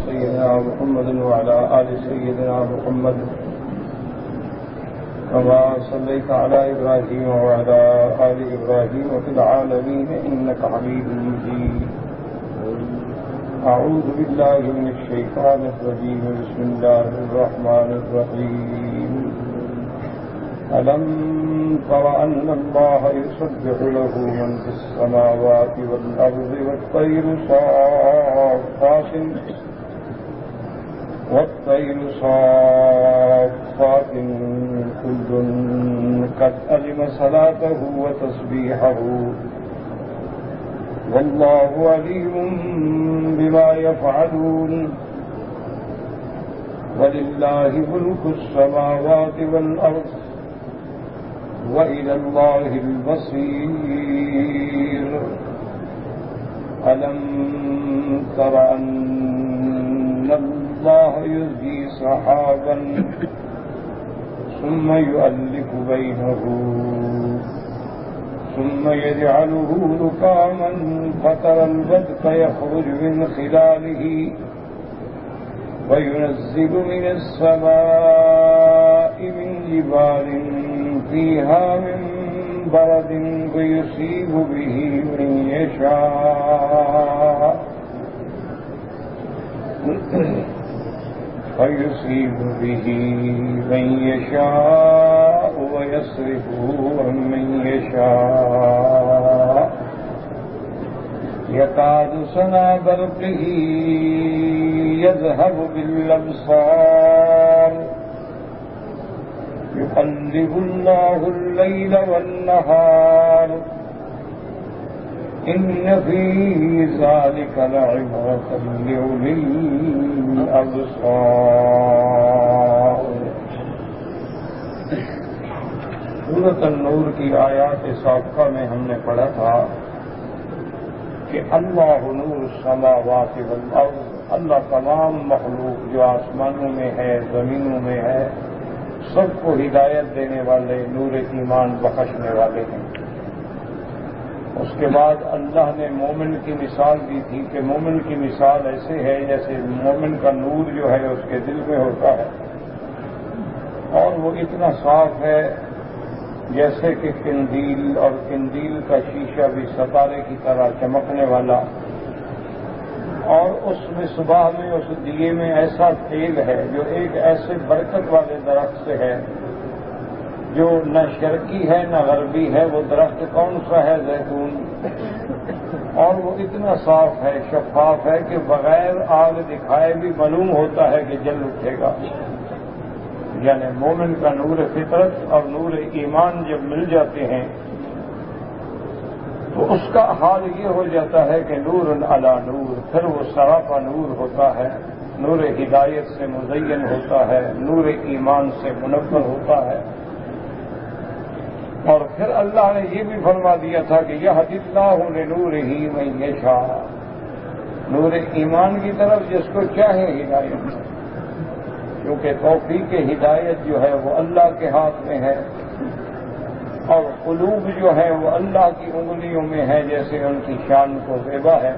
سيدنا محمد وعلى آل سيدنا محمد كما صليت على إبراهيم وعلى آل إبراهيم في العالمين إنك حميد مجيد. أعوذ بالله من الشيطان الرجيم. بسم الله الرحمن الرحيم. ألم تر أن الله يسبح له من في السماوات والأرض والطير صافات كل قد علم صلاته وتسبيحه والله عليم بما يفعلون. ولله ملك السماوات والأرض وإلى الله المصير. ألم تر أن الله يزجي سحابا ثم يؤلف بينه ثم يجعله ركاما فترى الودق يخرج من خلاله وينزل من السماء من جبال فيها من برد فيصيب به من يشاء ويصرفه عن من يشاء. يكاد سنا برقه يذهب بالأبصار يقلب الله الليل والنهار إن في ذلك لعبرة لأولي الأبصار. سورۃ النور کی آیات سابقہ میں ہم نے پڑھا تھا کہ اللہ نور السماوات والارض، اللہ تمام مخلوق جو آسمانوں میں ہے زمینوں میں ہے سب کو ہدایت دینے والے نور ایمان بخشنے والے ہیں. اس کے بعد اللہ نے مومن کی مثال دی تھی کہ مومن کی مثال ایسے ہے جیسے مومن کا نور جو ہے اس کے دل میں ہوتا ہے اور وہ اتنا صاف ہے جیسے کہ قندیل، اور قندیل کا شیشہ بھی ستارے کی طرح چمکنے والا. اور اس مصباح میں، اس دیے میں ایسا تیل ہے جو ایک ایسے برکت والے درخت سے ہے جو نہ شرقی ہے نہ غربی ہے. وہ درخت کون سا ہے؟ زیتون. اور وہ اتنا صاف ہے، شفاف ہے کہ بغیر آگ دکھائے بھی معلوم ہوتا ہے کہ جل اٹھے گا. یعنی مومن کا نور فطرت اور نور ایمان جب مل جاتے ہیں تو اس کا حال یہ ہو جاتا ہے کہ نور علی نور، پھر وہ سراپا نور ہوتا ہے، نور ہدایت سے مزین ہوتا ہے، نور ایمان سے منور ہوتا ہے. اور پھر اللہ نے یہ بھی فرما دیا تھا کہ یہدی اللہ لنورہ من یشاء، نور ایمان کی طرف جس کو چاہے ہدایت، کیونکہ توفیق ہدایت جو ہے وہ اللہ کے ہاتھ میں ہے اور قلوب جو ہے وہ اللہ کی انگلیوں میں ہے، جیسے ان کی شان کو زیبا ہے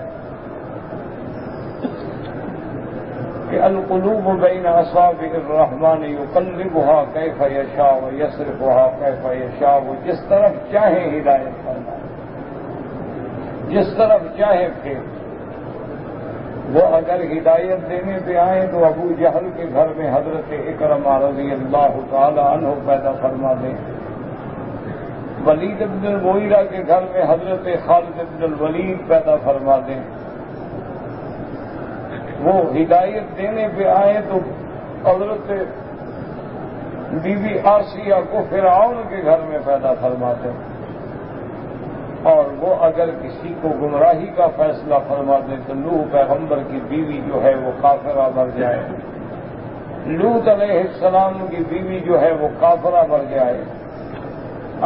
کہ القلوب بین اصابع الرحمن یقلبها کیف یشاء ویصرفها کیف یشاء. وہ جس طرف چاہے ہدایت کرنا، جس طرف چاہے پھر. وہ اگر ہدایت دینے پہ آئیں تو ابو جہل کے گھر میں حضرت اکرمہ رضی اللہ تعالی عنہ پیدا فرما دیں، ولید بن المغیرہ کے گھر میں حضرت خالد بن الولید پیدا فرما دیں. وہ ہدایت دینے پہ آئے تو حضرت بی بی آسیہ کو فرعون کے گھر میں پیدا فرما دیں. اور وہ اگر کسی کو گمراہی کا فیصلہ فرما دیں تو نوح پیغمبر کی بیوی جو ہے وہ کافرہ بن جائے، لوط علیہ السلام کی بیوی جو ہے وہ کافرہ بن جائے.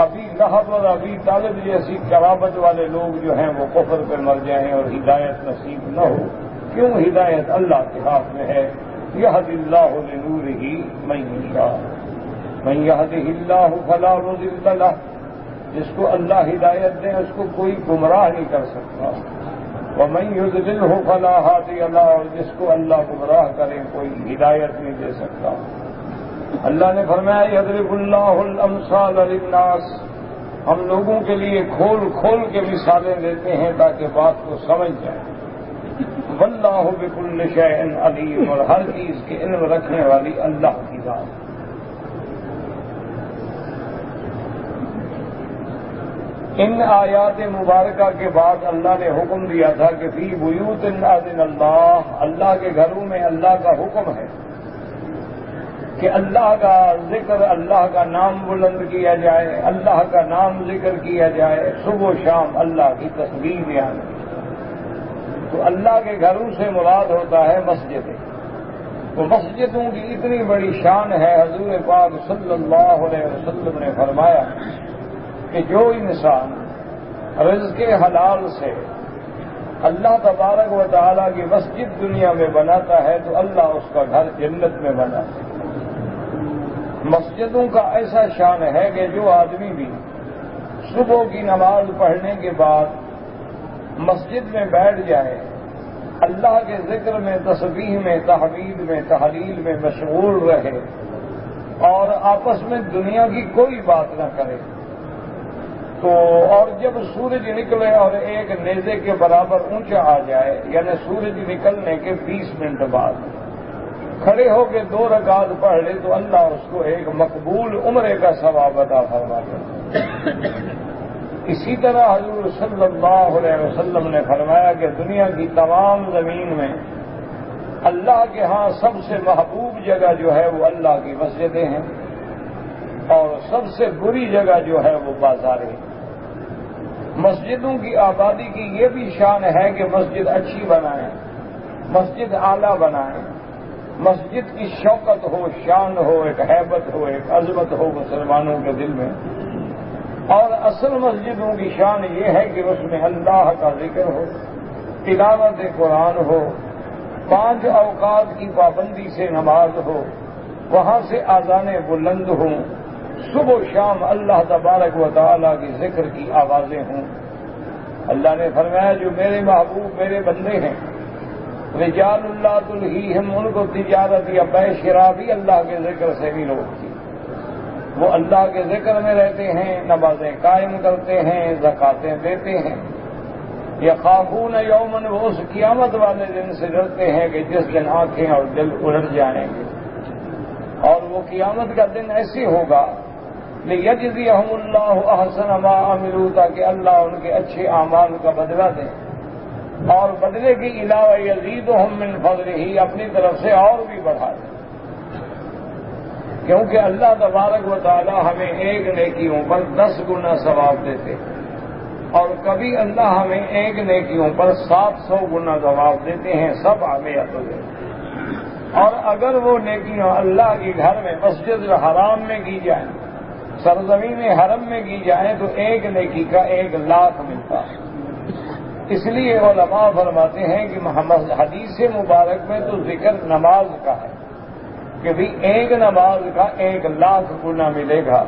ابھی لہب اور ابھی طالب جیسی قرابت والے لوگ جو ہیں وہ کفر پہ مر جائیں اور ہدایت نصیب نہ ہو. کیوں؟ ہدایت اللہ کے ہاتھ میں ہے. یہدی اللہ لنورہ من یشاء من یہدہ اللہ فلا مضل لہ. جس کو اللہ ہدایت دے اس کو کوئی گمراہ نہیں کر سکتا. وَمَن يُضْلِلْهُ فَلَا هَادِيَ لَهُ، اور جس کو اللہ گمراہ کرے کوئی ہدایت نہیں دے سکتا۔ اللہ نے فرمایا یضرب اللہ الامثال للناس، ہم لوگوں کے لیے کھول کھول کے مثالیں دیتے ہیں تاکہ بات کو سمجھ جائیں۔ واللہ بکل شیء علیم، اور ہر چیز کے علم رکھنے والی اللہ کی ذات۔ ان آیات مبارکہ کے بعد اللہ نے حکم دیا تھا کہ فی بیوت اذن اللہ، اللہ کے گھروں میں اللہ کا حکم ہے کہ اللہ کا ذکر، اللہ کا نام بلند کیا جائے، اللہ کا نام ذکر کیا جائے، صبح و شام اللہ کی تسبیح بیان کی۔ تو اللہ کے گھروں سے مراد ہوتا ہے مسجدیں۔ تو مسجدوں کی اتنی بڑی شان ہے، حضور پاک صلی اللہ علیہ وسلم نے فرمایا کہ جو انسان رزق حلال سے اللہ تبارک و تعالیٰ کی مسجد دنیا میں بناتا ہے تو اللہ اس کا گھر جنت میں بناتا ہے۔ مسجدوں کا ایسا شان ہے کہ جو آدمی بھی صبح کی نماز پڑھنے کے بعد مسجد میں بیٹھ جائے، اللہ کے ذکر میں، تسبیح میں، تحمید میں، تحلیل میں مشغول رہے اور آپس میں دنیا کی کوئی بات نہ کرے، تو اور جب سورج نکلے اور ایک نیزے کے برابر اونچا آ جائے، یعنی سورج نکلنے کے 20 منٹ بعد کھڑے ہو کے 2 رکعت پڑھ لے تو اللہ اس کو ایک مقبول عمرے کا ثواب عطا فرماتا ہے۔ اسی طرح حضور صلی اللہ علیہ وسلم نے فرمایا کہ دنیا کی تمام زمین میں اللہ کے ہاں سب سے محبوب جگہ جو ہے وہ اللہ کی مسجدیں ہیں، اور سب سے بری جگہ جو ہے وہ بازاریں۔ مسجدوں کی آبادی کی یہ بھی شان ہے کہ مسجد اچھی بنائیں، مسجد اعلیٰ بنائیں، مسجد کی شوکت ہو، شان ہو، ایک ہیبت ہو، ایک عظمت ہو مسلمانوں کے دل میں۔ اور اصل مسجدوں کی شان یہ ہے کہ اس میں اللہ کا ذکر ہو، تلاوت قرآن ہو، 5 اوقات کی پابندی سے نماز ہو، وہاں سے اذانیں بلند ہوں، صبح و شام اللہ تبارک و تعالیٰ کی ذکر کی آوازیں ہوں۔ اللہ نے فرمایا جو میرے محبوب میرے بندے ہیں، رجال اللہ تلہیہم، ان کو تجارت یا بے شرا بھی اللہ کے ذکر سے نہیں روکتی، وہ اللہ کے ذکر میں رہتے ہیں، نمازیں قائم کرتے ہیں، زکاتیں دیتے ہیں۔ یخافون یومن، وہ اس قیامت والے دن سے ڈرتے ہیں کہ جس دن آنکھیں اور دل الٹ جائیں گے، اور وہ قیامت کا دن ایسے ہوگا لیجزیہم اللہ احسن ما عملوا، تاکہ اللہ ان کے اچھے اعمال کا بدلہ دے، اور بدلے کے علاوہ یزیدہم من فضلہ، اپنی طرف سے اور بھی بڑھا دے، کیونکہ اللہ تبارک و تعالی ہمیں ایک نیکیوں پر 10 گنا ثواب دیتے، اور کبھی اللہ ہمیں ایک نیکیوں پر 700 گنا ثواب دیتے ہیں، سب ہمیں دیتے۔ اور اگر وہ نیکیاں اللہ کے گھر میں مسجد الحرام میں کی جائیں، سرزمین حرم میں کی جائیں، تو ایک نیکی کا 1 لاکھ ملتا ہے۔ اس لیے علماء فرماتے ہیں کہ حدیث مبارک میں تو ذکر نماز کا ہے کہ بھی ایک نماز کا 1 لاکھ گنا ملے گا،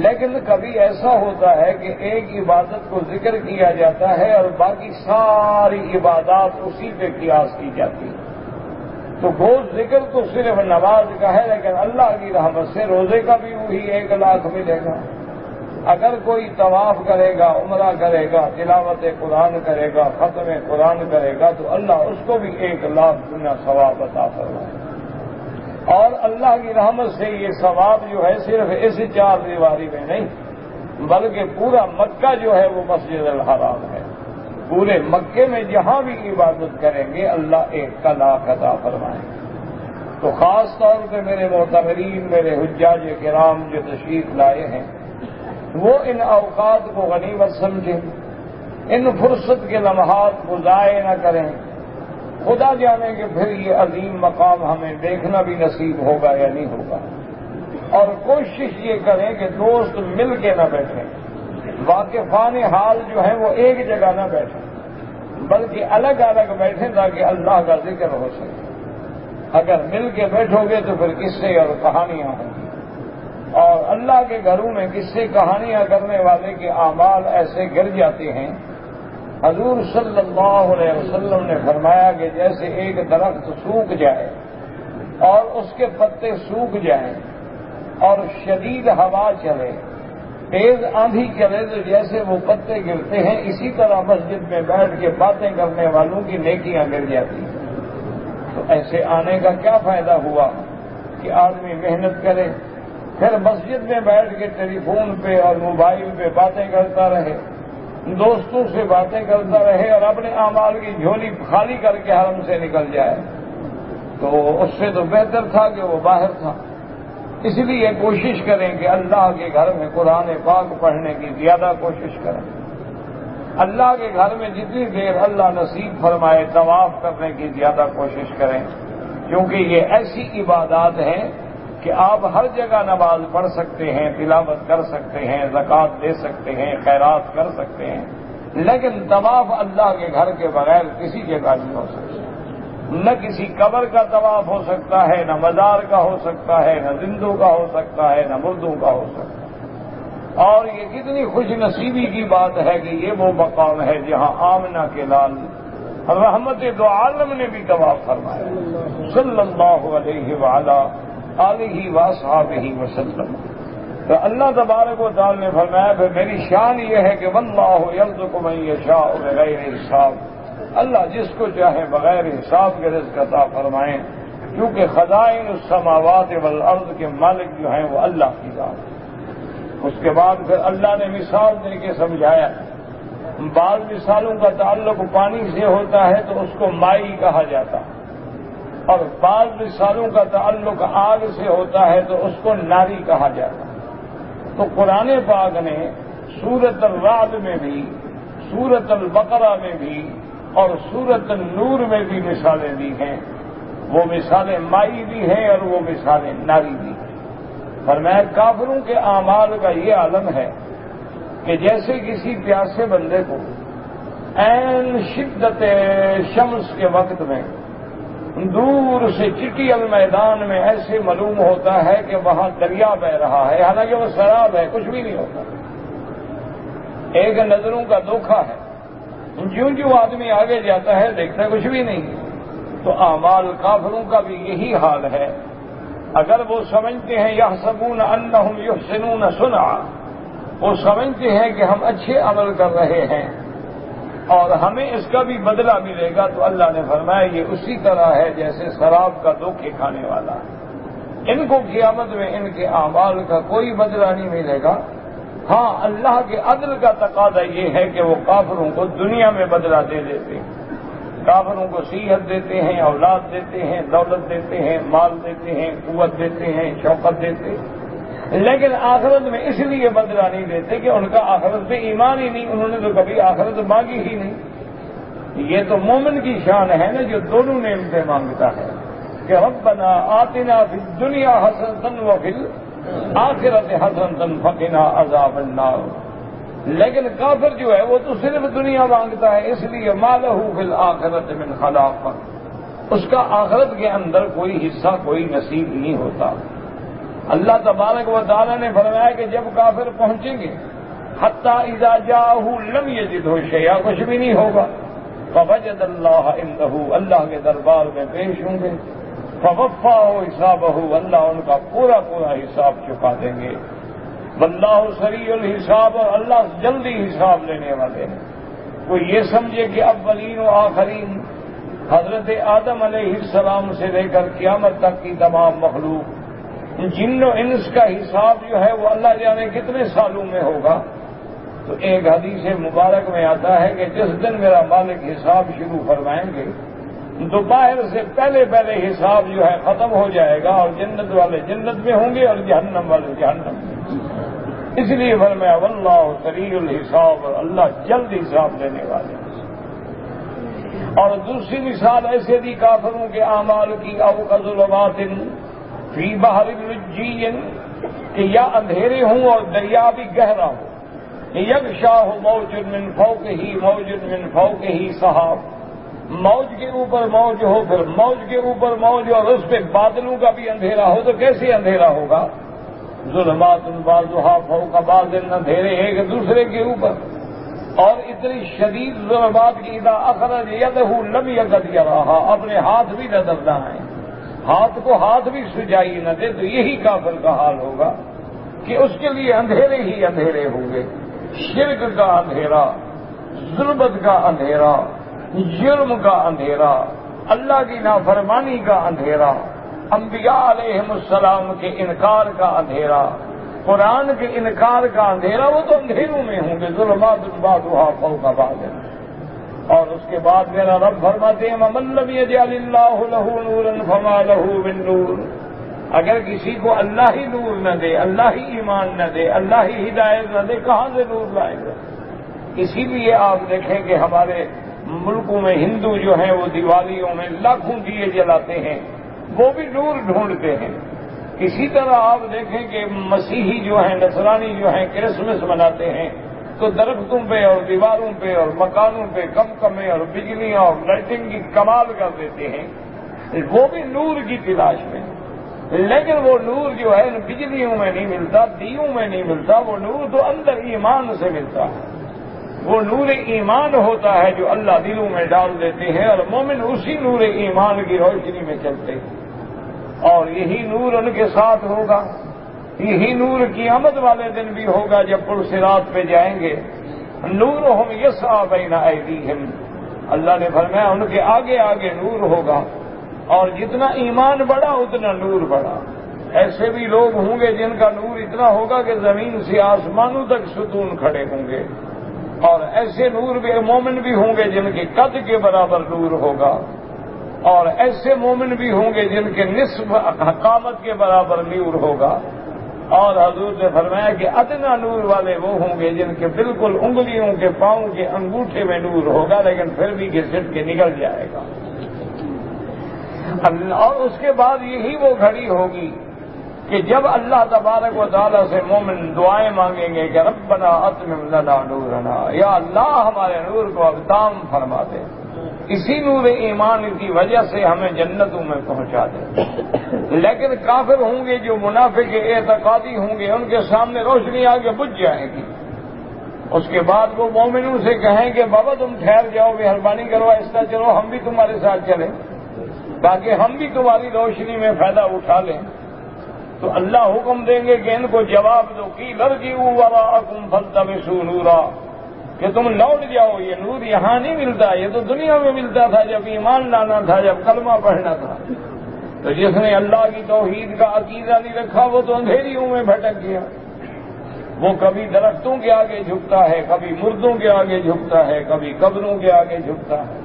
لیکن کبھی ایسا ہوتا ہے کہ ایک عبادت کو ذکر کیا جاتا ہے اور باقی ساری عبادات اسی پہ قیاس کی جاتی ہے، تو وہ ذکر تو صرف نماز کا ہے، لیکن اللہ کی رحمت سے روزے کا بھی وہی 1 لاکھ ملے گا۔ اگر کوئی طواف کرے گا، عمرہ کرے گا، تلاوت قرآن کرے گا، ختم قرآن کرے گا، تو اللہ اس کو بھی 1 لاکھ گنا ثواب عطا فرمائے گا۔ اور اللہ کی رحمت سے یہ ثواب جو ہے صرف اس 4 دیواری میں نہیں، بلکہ پورا مکہ جو ہے وہ مسجد الحرام ہے، پورے مکے میں جہاں بھی عبادت کریں گے اللہ 1 لاکھ عطا فرمائیں گے۔ تو خاص طور پہ میرے معتمرین، میرے حجاج کرام جو تشریف لائے ہیں، وہ ان اوقات کو غنیمت سمجھیں، ان فرصت کے لمحات کو ضائع نہ کریں۔ خدا جانے کہ پھر یہ عظیم مقام ہمیں دیکھنا بھی نصیب ہوگا یا نہیں ہوگا، اور کوشش یہ کریں کہ دوست مل کے نہ بیٹھیں، واقفان حال جو ہیں وہ ایک جگہ نہ بیٹھیں، بلکہ الگ الگ بیٹھیں تاکہ اللہ کا ذکر ہو سکے۔ اگر مل کے بیٹھو گے تو پھر قصے اور کہانیاں ہوں گی، اور اللہ کے گھروں میں قصے کہانیاں کرنے والے کے اعمال ایسے گر جاتے ہیں، حضور صلی اللہ علیہ وسلم نے فرمایا کہ جیسے ایک درخت سوکھ جائے اور اس کے پتے سوکھ جائیں اور شدید ہوا چلے، تیز آندھی چلے تو جیسے وہ پتے گرتے ہیں، اسی طرح مسجد میں بیٹھ کے باتیں کرنے والوں کی نیکیاں گر جاتی ہیں۔ تو ایسے آنے کا کیا فائدہ ہوا کہ آدمی محنت کرے، پھر مسجد میں بیٹھ کے ٹیلی فون پہ اور موبائل پہ باتیں کرتا رہے، دوستوں سے باتیں کرتا رہے اور اپنے اعمال کی جھولی خالی کر کے حرم سے نکل جائے، تو اس سے تو بہتر تھا کہ وہ باہر تھا۔ اس لیے کوشش کریں کہ اللہ کے گھر میں قرآن پاک پڑھنے کی زیادہ کوشش کریں، اللہ کے گھر میں جتنی دیر اللہ نصیب فرمائے طواف کرنے کی زیادہ کوشش کریں، کیونکہ یہ ایسی عبادات ہیں کہ آپ ہر جگہ نماز پڑھ سکتے ہیں، تلاوت کر سکتے ہیں، زکوٰۃ دے سکتے ہیں، خیرات کر سکتے ہیں، لیکن طواف اللہ کے گھر کے بغیر کسی جگہ نہیں ہو سکتا۔ نہ کسی قبر کا طواف ہو سکتا ہے، نہ مزار کا ہو سکتا ہے، نہ زندوں کا ہو سکتا ہے، نہ مردوں کا ہو سکتا ہے۔ اور یہ کتنی خوش نصیبی کی بات ہے کہ یہ وہ مقام ہے جہاں آمنہ کے لال رحمت دو عالم نے بھی طواف فرمایا صلی اللہ علیہ وعلا آلہ واصحابہ وسلم۔ تو اللہ تبارک و تعالی نے فرمایا پھر میری شان یہ ہے کہ واللہ یرزق من یشاء بغیر حساب، اللہ جس کو چاہے بغیر حساب کے رزق عطا فرمائیں، کیونکہ خزائن السماوات والارض کے مالک جو ہیں وہ اللہ کی ذات ہے۔ اس کے بعد پھر اللہ نے مثال دے کے سمجھایا، بعض مثالوں کا تعلق پانی سے ہوتا ہے تو اس کو مائی کہا جاتا ہے، اور بعض مثالوں کا تعلق آگ سے ہوتا ہے تو اس کو ناری کہا جاتا ہے۔ تو قرآن پاک نے سورۃ الرعد میں بھی، سورۃ البقرہ میں بھی اور سورۃ النور میں بھی مثالیں دی ہیں، وہ مثالیں مائی بھی ہیں اور وہ مثالیں ناری بھی ہیں۔ فرمایا کافروں کے اعمال کا یہ عالم ہے کہ جیسے کسی پیاسے بندے کو عین شدت شمس کے وقت میں دور سے چٹیل میدان میں ایسے معلوم ہوتا ہے کہ وہاں دریا بہ رہا ہے، حالانکہ وہ سراب ہے، کچھ بھی نہیں ہوتا، ایک نظروں کا دھوکہ ہے۔ جوں جوں آدمی آگے جاتا ہے دیکھتا کچھ بھی نہیں۔ تو اعمال کافروں کا بھی یہی حال ہے، اگر وہ سمجھتے ہیں یحسبون انہم یحسنون صنعا، وہ سمجھتے ہیں کہ ہم اچھے عمل کر رہے ہیں اور ہمیں اس کا بھی بدلہ ملے گا، تو اللہ نے فرمایا یہ اسی طرح ہے جیسے شراب کا دھوکے کھانے والا ہے۔ ان کو قیامت میں ان کے اعمال کا کوئی بدلہ نہیں ملے گا۔ ہاں اللہ کے عدل کا تقاضا یہ ہے کہ وہ کافروں کو دنیا میں بدلہ دے دیتے ہیں، کافروں کو صحت دیتے ہیں، اولاد دیتے ہیں، دولت دیتے ہیں، مال دیتے ہیں، قوت دیتے ہیں، شوکت دیتے ہیں، لیکن آخرت میں اس لیے بدلہ نہیں دیتے کہ ان کا آخرت پہ ایمان ہی نہیں، انہوں نے تو کبھی آخرت مانگی ہی نہیں۔ یہ تو مومن کی شان ہے نا جو دونوں نعمتیں مانگتا ہے کہ ربنا آتنا فی الدنیا حسنۃ وفی الآخرۃ حسنۃ وقنا عذاب النار۔ لیکن کافر جو ہے وہ تو صرف دنیا مانگتا ہے، اس لیے ما لہ فی الآخرۃ من خلاق، اس کا آخرت کے اندر کوئی حصہ کوئی نصیب نہیں ہوتا۔ اللہ تبارک و تعالی نے فرمایا کہ جب کافر پہنچیں گے حتی اذا جاءہ لم یجدہ شیئا، کچھ بھی نہیں ہوگا، فوجد اللہ عندہ، اللہ کے دربار میں پیش ہوں گے، فوفاہ حسابہ، اللہ ان کا پورا پورا حساب چکا دیں گے۔ واللہ سریع الحساب، اور اللہ جلدی حساب لینے والے ہیں۔ کوئی یہ سمجھے کہ اولین و آخرین حضرت آدم علیہ السلام سے لے کر قیامت تک کی تمام مخلوق، جن و انس کا حساب جو ہے وہ اللہ جانے کتنے سالوں میں ہوگا۔ تو ایک حدیث مبارک میں آتا ہے کہ جس دن میرا مالک حساب شروع فرمائیں گے دوپہر سے پہلے پہلے حساب جو ہے ختم ہو جائے گا، اور جنت والے جنت میں ہوں گے اور جہنم والے جہنم میں۔ اس لیے فرمایا واللہ سریع الحساب، اور اللہ جلد حساب لینے والے ہیں۔ اور دوسری مثال ایسے دی کافروں کے اعمال کی، او کظلمات فی بحر لجی، کہ یا اندھیرے ہوں اور دریا بھی گہرا ہو، یغشاہ موج من فوقہ موج من فوقہ سحاب، موج کے اوپر موج ہو، پھر موج کے اوپر موج، اور اس پہ بادلوں کا بھی اندھیرا ہو، تو کیسے اندھیرا ہوگا؟ ظلمات بعضھا فوق بعض، اندھیرے ایک دوسرے کے اوپر۔ اور اتنی شدید ضربات کی اذا اخرج یدہ لم یکد یراھا، اپنے ہاتھ بھی نظر نہ آئے، ہاتھ کو ہاتھ بھی سجائی نہ دے، تو یہی کافر کا حال ہوگا کہ اس کے لیے اندھیرے ہی اندھیرے ہوں گے، شرک کا اندھیرا، ظلمت کا اندھیرا، جرم کا اندھیرا، اللہ کی نافرمانی کا اندھیرا، انبیاء علیہم السلام کے انکار کا اندھیرا، قرآن کے انکار کا اندھیرا، وہ تو اندھیروں میں ہوں گے، ظلمات بعضھا فوق بعض۔ اور اس کے بعد میرا رب فرماتے ہیں وَمَن لَّمْ يَجْعَلِ اللَّهُ لَهُ نُورًا فَمَا لَهُ مِن نُّورٍ، اگر کسی کو اللہ ہی نور نہ دے، اللہ ہی ایمان نہ دے، اللہ ہی ہدایت نہ دے، کہاں سے نور لائے گا؟ اسی لیے آپ دیکھیں کہ ہمارے ملکوں میں ہندو جو ہیں وہ دیوالیوں میں لاکھوں دیے جلاتے ہیں، وہ بھی نور ڈھونڈتے ہیں۔ اسی طرح آپ دیکھیں کہ مسیحی جو ہیں، نصرانی جو ہیں، کرسمس مناتے ہیں تو درختوں پہ اور دیواروں پہ اور مکانوں پہ کمکمے اور بجلیاں اور لائٹنگ کی کمال کر دیتے ہیں، وہ بھی نور کی تلاش میں۔ لیکن وہ نور جو ہے بجلیوں میں نہیں ملتا، دیوں میں نہیں ملتا، وہ نور تو اندر ایمان سے ملتا ہے۔ وہ نور ایمان ہوتا ہے جو اللہ دلوں میں ڈال دیتے ہیں، اور مومن اسی نور ایمان کی روشنی میں چلتے ہیں، اور یہی نور ان کے ساتھ ہوگا۔ یہی نور قیامت والے دن بھی ہوگا جب پل صراط پہ جائیں گے، نورہم یسعی بین ایدیہم، اللہ نے فرمایا ان کے آگے آگے نور ہوگا، اور جتنا ایمان بڑھا اتنا نور بڑھا۔ ایسے بھی لوگ ہوں گے جن کا نور اتنا ہوگا کہ زمین سے آسمانوں تک ستون کھڑے ہوں گے، اور ایسے نور بھی مومن بھی ہوں گے جن کے قد کے برابر نور ہوگا، اور ایسے مومن بھی ہوں گے جن کے نصف قامت کے برابر نور ہوگا، اور حضور نے فرمایا کہ ادنا نور والے وہ ہوں گے جن کے بالکل انگلیوں کے پاؤں کے انگوٹھے میں نور ہوگا، لیکن پھر بھی گھسٹ کے نکل جائے گا۔ اور اس کے بعد یہی وہ گھڑی ہوگی کہ جب اللہ تبارک و تعالیٰ سے مومن دعائیں مانگیں گے کہ ربنا اتمم لنا نورنا، یا اللہ ہمارے نور کو اب تام فرما دے، اسی نور ایمان کی وجہ سے ہمیں جنتوں میں پہنچا دے۔ لیکن کافر ہوں گے جو منافق اعتقادی ہوں گے، ان کے سامنے روشنی آگے بجھ جائے گی۔ اس کے بعد وہ مومنوں سے کہیں کہ بابا تم ٹھہر جاؤ، مہربانی کرو، ایسا چلو ہم بھی تمہارے ساتھ چلیں تاکہ ہم بھی تمہاری روشنی میں فائدہ اٹھا لیں۔ تو اللہ حکم دیں گے کہ ان کو جواب دو کہ ارجعوا وراءکم فالتمسوا نورا، کہ تم لوٹ جاؤ، یہ نور یہاں نہیں ملتا، یہ تو دنیا میں ملتا تھا جب ایمان لانا تھا، جب کلمہ پڑھنا تھا۔ تو جس نے اللہ کی توحید کا عقیدہ نہیں رکھا وہ تو اندھیریوں میں بھٹک گیا، وہ کبھی درختوں کے آگے جھکتا ہے، کبھی مردوں کے آگے جھکتا ہے، کبھی قبروں کے آگے جھکتا ہے۔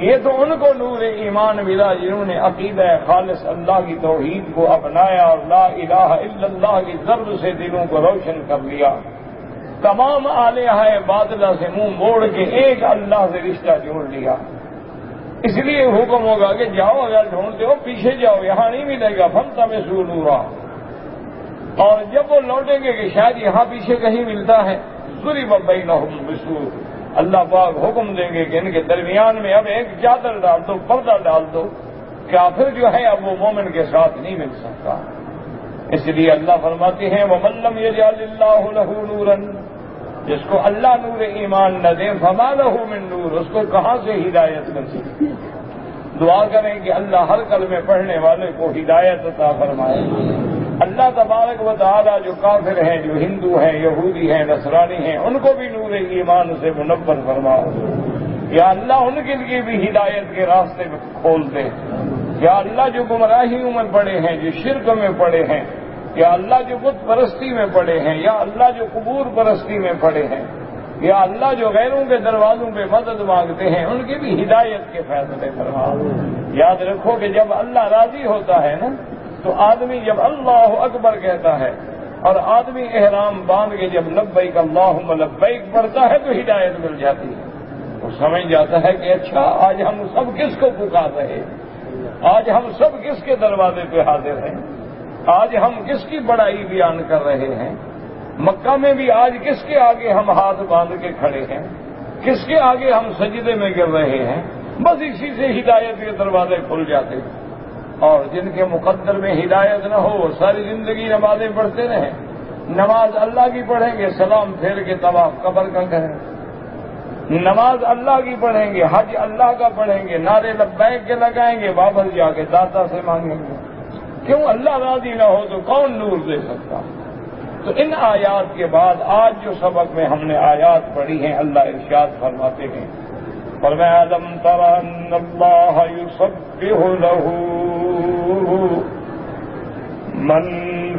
یہ تو ان کو نور ایمان ملا جنہوں نے عقیدہ خالص اللہ کی توحید کو اپنایا اور لا الہ الا اللہ کی ضرب سے دلوں کو روشن کر لیا، تمام آلیہ باطلہ سے منہ موڑ کے ایک اللہ سے رشتہ جوڑ لیا۔ اس لیے حکم ہوگا کہ جاؤ، اگر ڈھونڈتے ہو پیچھے جاؤ، یہاں نہیں ملے گا، فالتمسوا نورا۔ اور جب وہ لوٹیں گے کہ شاید یہاں پیچھے کہیں ملتا ہے، ضرب بینہم بسور، اللہ پاک حکم دیں گے کہ ان کے درمیان میں اب ایک چادر ڈال دو، پردہ ڈال دو، کافر جو ہے اب وہ مومن کے ساتھ نہیں مل سکتا۔ اس لیے اللہ فرماتے ہیں وَمَن لَّمْ يَجْعَلِ اللَّهُ لَهُ نُورًا، جس کو اللہ نور ایمان نہ دے فَمَا لَهُ مِن نور، اس کو کہاں سے ہدایت نصیب؟ دعا کریں کہ اللہ ہر کلمے پڑھنے والے کو ہدایت عطا فرمائے۔ اللہ تبارک و تعالیٰ جو کافر ہیں، جو ہندو ہیں، یہودی ہیں، نصرانی ہیں، ان کو بھی نور ایمان سے منور فرماؤ۔ یا اللہ ان کے لیے بھی ہدایت کے راستے میں کھول دے۔ یا اللہ جو گمراہیوں میں پڑے ہیں، جو شرک میں پڑے ہیں، یا اللہ جو بت پرستی میں پڑے ہیں، یا اللہ جو قبور پرستی میں پڑے ہیں، یا اللہ جو غیروں کے دروازوں پہ مدد مانگتے ہیں، ان کی بھی ہدایت کے فیصلے فرماؤ۔ یاد رکھو کہ جب اللہ راضی ہوتا ہے نا، تو آدمی جب اللہ اکبر کہتا ہے اور آدمی احرام باندھ کے جب لبیک اللہم لبیک پڑھتا ہے تو ہدایت مل جاتی ہے۔ وہ سمجھ جاتا ہے کہ اچھا آج ہم سب کس کو پکار رہے ہیں، آج ہم سب کس کے دروازے پہ حاضر ہیں، آج ہم کس کی بڑائی بیان کر رہے ہیں، مکہ میں بھی آج کس کے آگے ہم ہاتھ باندھ کے کھڑے ہیں، کس کے آگے ہم سجدے میں گر رہے ہیں۔ بس اسی سے ہدایت کے دروازے کھل جاتے ہیں۔ اور جن کے مقدر میں ہدایت نہ ہو، ساری زندگی نمازیں پڑھتے رہیں، نماز اللہ کی پڑھیں گے، سلام پھیر کے طواف قبر کا کریں، نماز اللہ کی پڑھیں گے، حج اللہ کا پڑھیں گے، نعرے لبیک کے لگائیں گے، واپس جا کے داتا سے مانگیں گے۔ کیوں؟ اللہ راضی نہ ہو تو کون نور دے سکتا؟ تو ان آیات کے بعد آج جو سبق میں ہم نے آیات پڑھی ہیں، اللہ ارشاد فرماتے ہیں، فرمایا أَلَمْ تَرَ أَنَّ اللَّهَ يُسَبِّحُ لَهُ مَن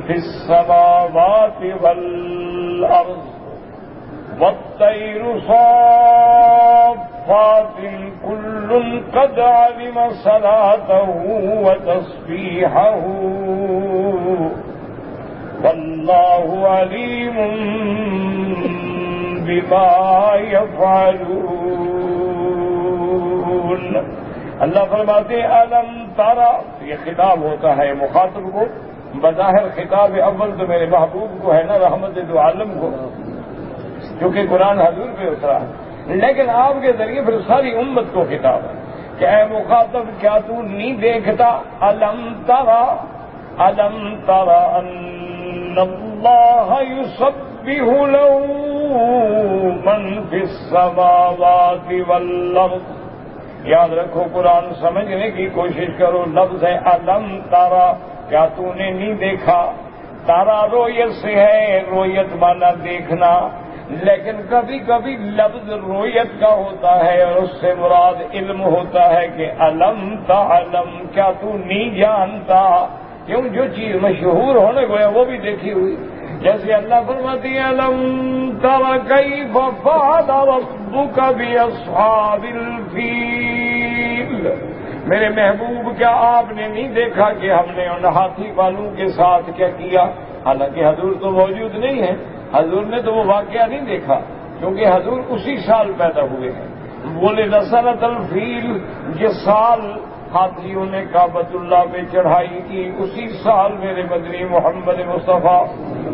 فِي السَّمَاوَاتِ وَالْأَرْضِ وَالطَّيْرُ صَافَّاتٍ كُلٌّ قَدْ عَلِمَ صَلَاتَهُ وَتَسْبِيحَهُ وَاللَّهُ عَلِيمٌ بِمَا يَفْعَلُونَ۔ اللہ فرماتے ہیں أَلَمْ تَرَ، یہ خطاب ہوتا ہے مخاطب کو، بظاہر خطاب اول تو میرے محبوب کو ہے نا، رحمت دو عالم کو، کیونکہ قرآن حضور پہ اترا ہے، لیکن آپ کے ذریعے پھر ساری امت کو خطاب ہے کہ اے مخاطب کیا تو نہیں دیکھتا؟ أَلَمْ تَرَ أَنَّ اللَّهَ يُسَبِّحُ لَهُ مَن فِي السَّمَاوَاتِ وَالْأَرْضِ۔ یاد رکھو، قرآن سمجھنے کی کوشش کرو، لفظ ہے أَلَمْ تَرَ، کیا تو نے نہیں دیکھا؟ تارا رویت سے ہے، رویت مانا دیکھنا، لیکن کبھی کبھی لفظ رویت کا ہوتا ہے اور اس سے مراد علم ہوتا ہے کہ أَلَمْ تَعْلَمْ، کیا تو نہیں جانتا؟ کیوں؟ جو چیز مشہور ہونے کو ہے وہ بھی دیکھی ہوئی، جیسے اللہ فرماتی ہے أَلَمْ تَرَ كَيْفَ فَعَلَ رَبُّكَ بِأَصْحَابِ الْفِيلِ۔ میرے محبوب کیا آپ نے نہیں دیکھا کہ ہم نے ان ہاتھی والوں کے ساتھ کیا کیا؟ حالانکہ حضور تو موجود نہیں ہے، حضور نے تو وہ واقعہ نہیں دیکھا، کیونکہ حضور اسی سال پیدا ہوئے ہیں۔ بولے سنۃ الفیل، جس سال ہاتھیوں نے کعبۃ اللہ پہ چڑھائی کی، اسی سال میرے مدنی محمد مصطفیٰ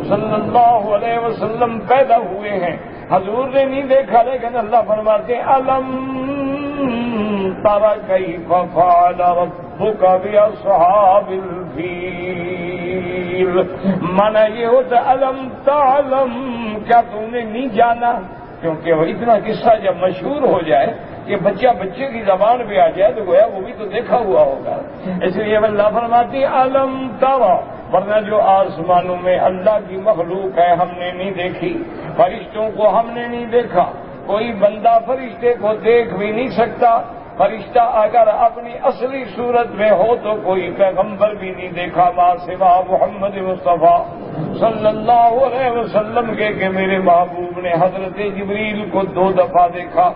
صلی اللہ علیہ وسلم پیدا ہوئے ہیں۔ حضور نے نہیں دیکھا، لیکن اللہ فرماتے ہیں أَلَمْ تَرَ كَيْفَ فَعَلَ رَبُّكَ بِأَصْحَابِ الْفِيلِ۔ مانا یہ ہوتا أَلَمْ تَعْلَمْ، کیا تم نے نہیں جانا؟ کیونکہ وہ اتنا قصہ جب مشہور ہو جائے کہ بچہ بچے کی زبان پہ آ جائے تو گویا وہ بھی تو دیکھا ہوا ہوگا، اس لیے اللہ فرماتی أَلَمْ تَرَ، ورنہ جو آسمانوں میں اللہ کی مخلوق ہے ہم نے نہیں دیکھی، فرشتوں کو ہم نے نہیں دیکھا، کوئی بندہ فرشتے کو دیکھ بھی نہیں سکتا، فرشتہ اگر اپنی اصلی صورت میں ہو تو کوئی پیغمبر بھی نہیں دیکھا ماں سوا محمد مصطفیٰ صلی اللہ علیہ وسلم کے، کہ میرے محبوب نے حضرت جبریل کو 2 دفعہ دیکھا،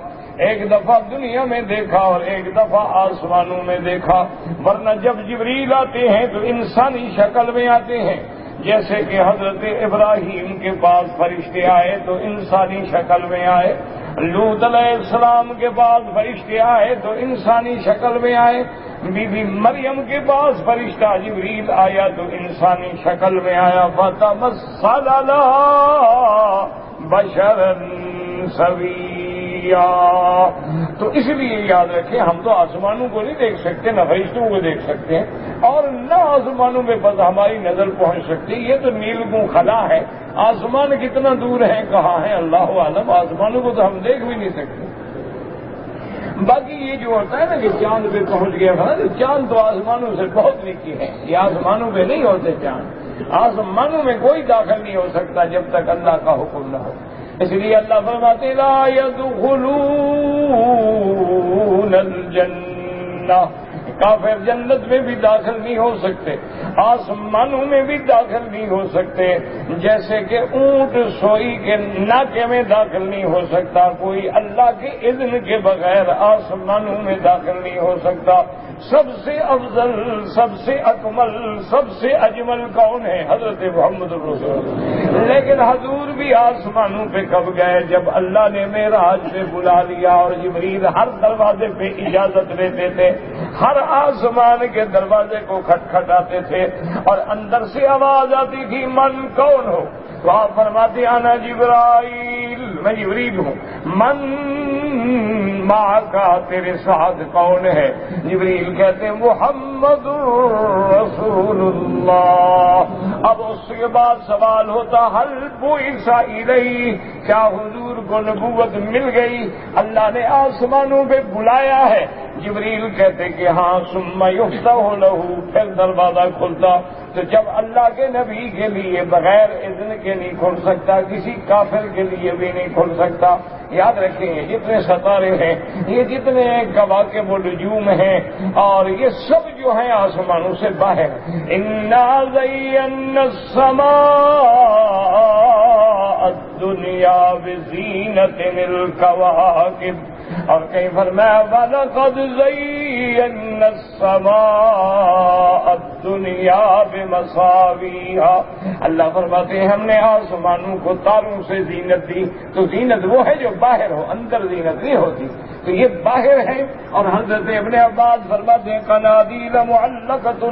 ایک دفعہ دنیا میں دیکھا اور ایک دفعہ آسمانوں میں دیکھا۔ ورنہ جب جبریل آتے ہیں تو انسانی شکل میں آتے ہیں، جیسے کہ حضرت ابراہیم کے پاس فرشتے آئے تو انسانی شکل میں آئے، لوط علیہ السلام کے پاس فرشتے آئے تو انسانی شکل میں آئے، بی بی مریم کے پاس فرشتہ جبریل آیا تو انسانی شکل میں آیا، فَتَمَثَّلَ لَهَا بَشَرًا سَوِيًّا۔ تو اس لیے یاد رکھیں، ہم تو آسمانوں کو نہیں دیکھ سکتے، نہ فرشتوں کو دیکھ سکتے ہیں، اور نہ آسمانوں میں بس ہماری نظر پہنچ سکتی، یہ تو نیلگوں خلا ہے، آسمان کتنا دور ہے، کہاں ہے اللہ عالم، آسمانوں کو تو ہم دیکھ بھی نہیں سکتے۔ باقی یہ جو ہوتا ہے نا کہ چاند پہ پہنچ گیا تھا، چاند تو آسمانوں سے بہت نیچے ہے، یہ آسمانوں پہ نہیں ہوتے چاند، آسمانوں میں کوئی داخل نہیں ہو سکتا جب تک اللہ کا حکم نہ ہو۔ اس لیے اللہ فرماتے لا يدخلون الجنہ، کافر جنت میں بھی داخل نہیں ہو سکتے، آسمانوں میں بھی داخل نہیں ہو سکتے، جیسے کہ اونٹ سوئی کے ناکے میں داخل نہیں ہو سکتا، کوئی اللہ کے اذن کے بغیر آسمانوں میں داخل نہیں ہو سکتا۔ سب سے افضل، سب سے اکمل، سب سے اجمل کون ہے؟ حضرت محمد رسول اللہ۔ لیکن حضور بھی آسمانوں پہ کب گئے؟ جب اللہ نے معراج پہ بلا لیا اور جبریل ہر دروازے پہ اجازت لیتے تھے، ہر آسمان کے دروازے کو کھٹکھٹاتے تھے اور اندر سے آواز آتی تھی من کون ہو؟ تو آپ فرماتے انا جبرائیل، میں جبریل ہوں۔ من ماں کا تیرے ساتھ کون ہے؟ جبریل کہتے ہیں محمد رسول اللہ۔ اب اس کے بعد سوال ہوتا حل بعث الیہ، کیا حضور کو نبوت مل گئی؟ اللہ نے آسمانوں پہ بلایا ہے؟ جبریل کہتے کہ ہاں، ثم یفتح لہ، پھر دروازہ کھلتا۔ تو جب اللہ کے نبی کے لیے بغیر اذن کے نہیں کھل سکتا، کسی کافر کے لیے بھی نہیں کھل سکتا۔ یاد رکھیں، یہ جتنے ستارے ہیں، یہ جتنے کواکب و نجوم ہیں، اور یہ سب جو ہیں آسمانوں سے باہر۔ انا زینا السماء الدنیا بزینۃ الکواکب، اور کہیں فرمایا وَلَقَدْ زَيَّنَّا السَّمَاءَ الدُّنْيَا بِمَصَابِيحَ، اللہ فرماتے ہیں ہم نے آسمانوں کو تاروں سے زینت دی۔ تو زینت وہ ہے جو باہر ہو، اندر زینت نہیں ہوتی، تو یہ باہر ہے۔ اور حضرت ابن عباس فرماتے ہیں قنادیل معلقۃ،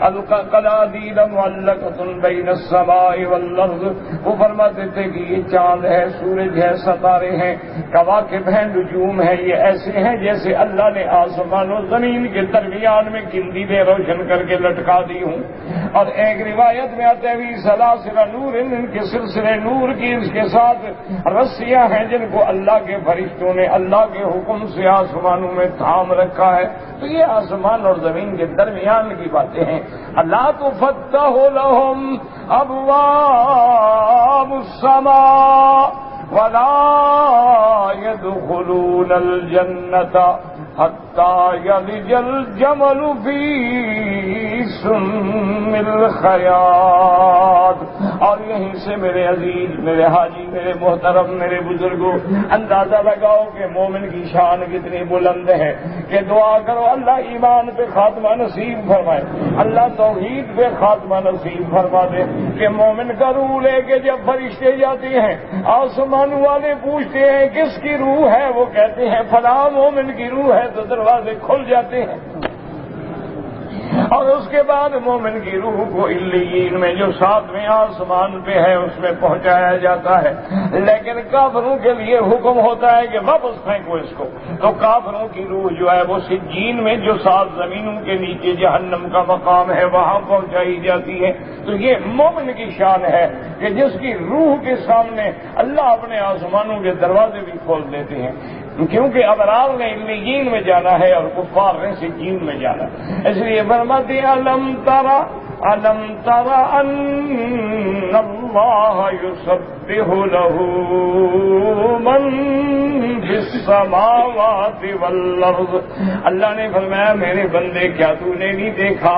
القنادیل معلقۃ بین السماء والارض، وہ فرماتے تھے کہ یہ چاند ہے، سورج ہے، ستارے ہیں، کواکب ہیں، نجوم ہیں، یہ ایسے ہیں جیسے اللہ نے آسمان و زمین کے درمیان میں کندیلیں روشن کر کے لٹکا دی ہوں۔ اور ایک روایت میں آتے ہوئی سلاسل نور، ان کے سلسلے نور کی، اس کے ساتھ رسیاں ہیں جن کو اللہ کے فرشتوں نے اللہ کے حکم سے آسمانوں میں تھام رکھا ہے۔ تو یہ آسمان اور زمین کے درمیان کی باتیں ہیں۔ اللہ تفتح لهم ابواب السماء ولا يدخلون الجنة حتى يلج الجمل في سم الخياط۔ اور یہیں سے میرے عزیز، میرے حاجی، میرے محترم، میرے بزرگوں، اندازہ لگاؤ کہ مومن کی شان کتنی بلند ہے، کہ دعا کرو اللہ ایمان پہ خاتمہ نصیب فرمائے، اللہ توحید پہ خاتمہ نصیب فرما دے۔ کہ مومن کا روح لے کے جب فرشتے جاتے ہیں، آسمان والے پوچھتے ہیں کس کی روح ہے، وہ کہتے ہیں فلاں مومن کی روح ہے، تو دروازے کھل جاتے ہیں۔ اور اس کے بعد مومن کی روح کو علیین میں جو ساتویں آسمان پہ ہے اس میں پہنچایا جاتا ہے۔ لیکن کافروں کے لیے حکم ہوتا ہے کہ واپس پھینکو اس کو، تو کافروں کی روح جو ہے وہ سجین میں جو 7 زمینوں کے نیچے جہنم کا مقام ہے وہاں پہنچائی جاتی ہے۔ تو یہ مومن کی شان ہے کہ جس کی روح کے سامنے اللہ اپنے آسمانوں کے دروازے بھی کھول دیتے ہیں، کیونکہ ابرار نے علیین میں جانا ہے اور کفار نے سجین میں جانا ہے۔ اس لیے فرماتے ہیں الم ترى ان اللہ یسبح له من فی السماوات والارض، اللہ نے فرمایا میرے بندے کیا تو نے نہیں دیکھا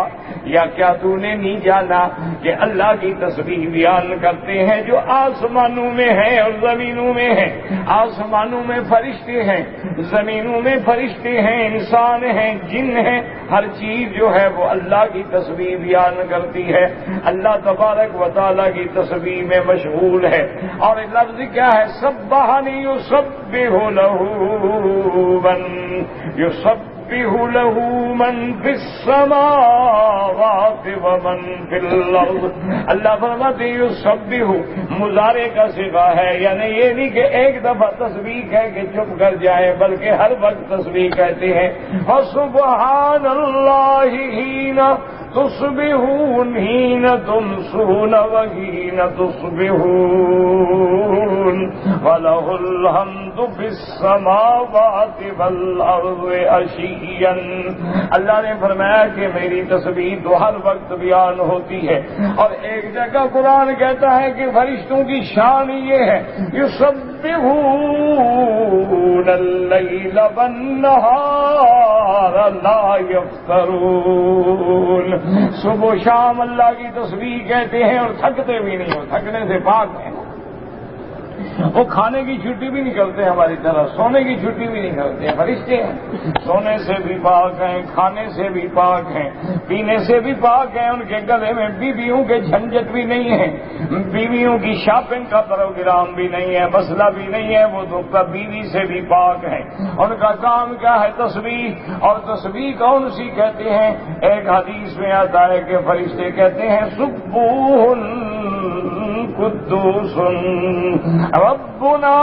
یا کیا تو نے نہیں جانا کہ اللہ کی تسبیح بیان کرتے ہیں جو آسمانوں میں ہیں اور زمینوں میں ہیں۔ آسمانوں میں فرشتے ہیں، زمینوں میں فرشتے ہیں، انسان ہیں، جن ہیں، ہر چیز جو ہے وہ اللہ کی تسبیح بیان کرتی ہے، اللہ تبارک و تعالیٰ کی تسبیح میں مشغول ہے۔ اور لفظ کیا ہے؟ سبحانی یسبح له من فی السماوات ومن فی الارض۔ اللہ فرماتے ہیں یسبح مضارع کا صیغہ ہے، یعنی یہ نہیں کہ ایک دفعہ تسبیح کہہ کے چپ کر جائے بلکہ ہر وقت تسبیح کہتے ہیں۔ فسبحان اللہ حین تصبحون حین تمسون وحین تصبحون وَلَهُ الْحَمْدُ فِي السَّمَاوَاتِ وَالْأَرْضِ عَشِيًّا۔ اللہ نے فرمایا کہ میری تسبیح تو ہر وقت بیان ہوتی ہے۔ اور ایک جگہ قرآن کہتا ہے کہ فرشتوں کی شان یہ ہے يُسَبِّحُونَ اللَّيْلَ وَالنَّهَارَ لَا يَفْتَرُونَ، صبح و شام اللہ کی تسبیح کہتے ہیں اور تھکتے بھی نہیں ہو، تھکنے سے پاک ہیں۔ وہ کھانے کی چھٹی بھی نہیں کرتے ہماری طرح، سونے کی چھٹی بھی نہیں کرتے ہیں، فرشتے ہیں، سونے سے بھی پاک ہیں، کھانے سے بھی پاک ہیں، پینے سے بھی پاک ہیں، ان کے گلے میں بیویوں کے جھنجٹ بھی نہیں ہے، بیویوں کی شاپنگ کا پروگرام بھی نہیں ہے، مسئلہ بھی نہیں ہے، وہ تو بیوی سے بھی پاک ہیں۔ ان کا کام کیا ہے؟ تسبیح۔ اور تسبیح کون سی کہتے ہیں؟ ایک حدیث میں آتا ہے کہ فرشتے کہتے ہیں سبوح قدوس، ربنا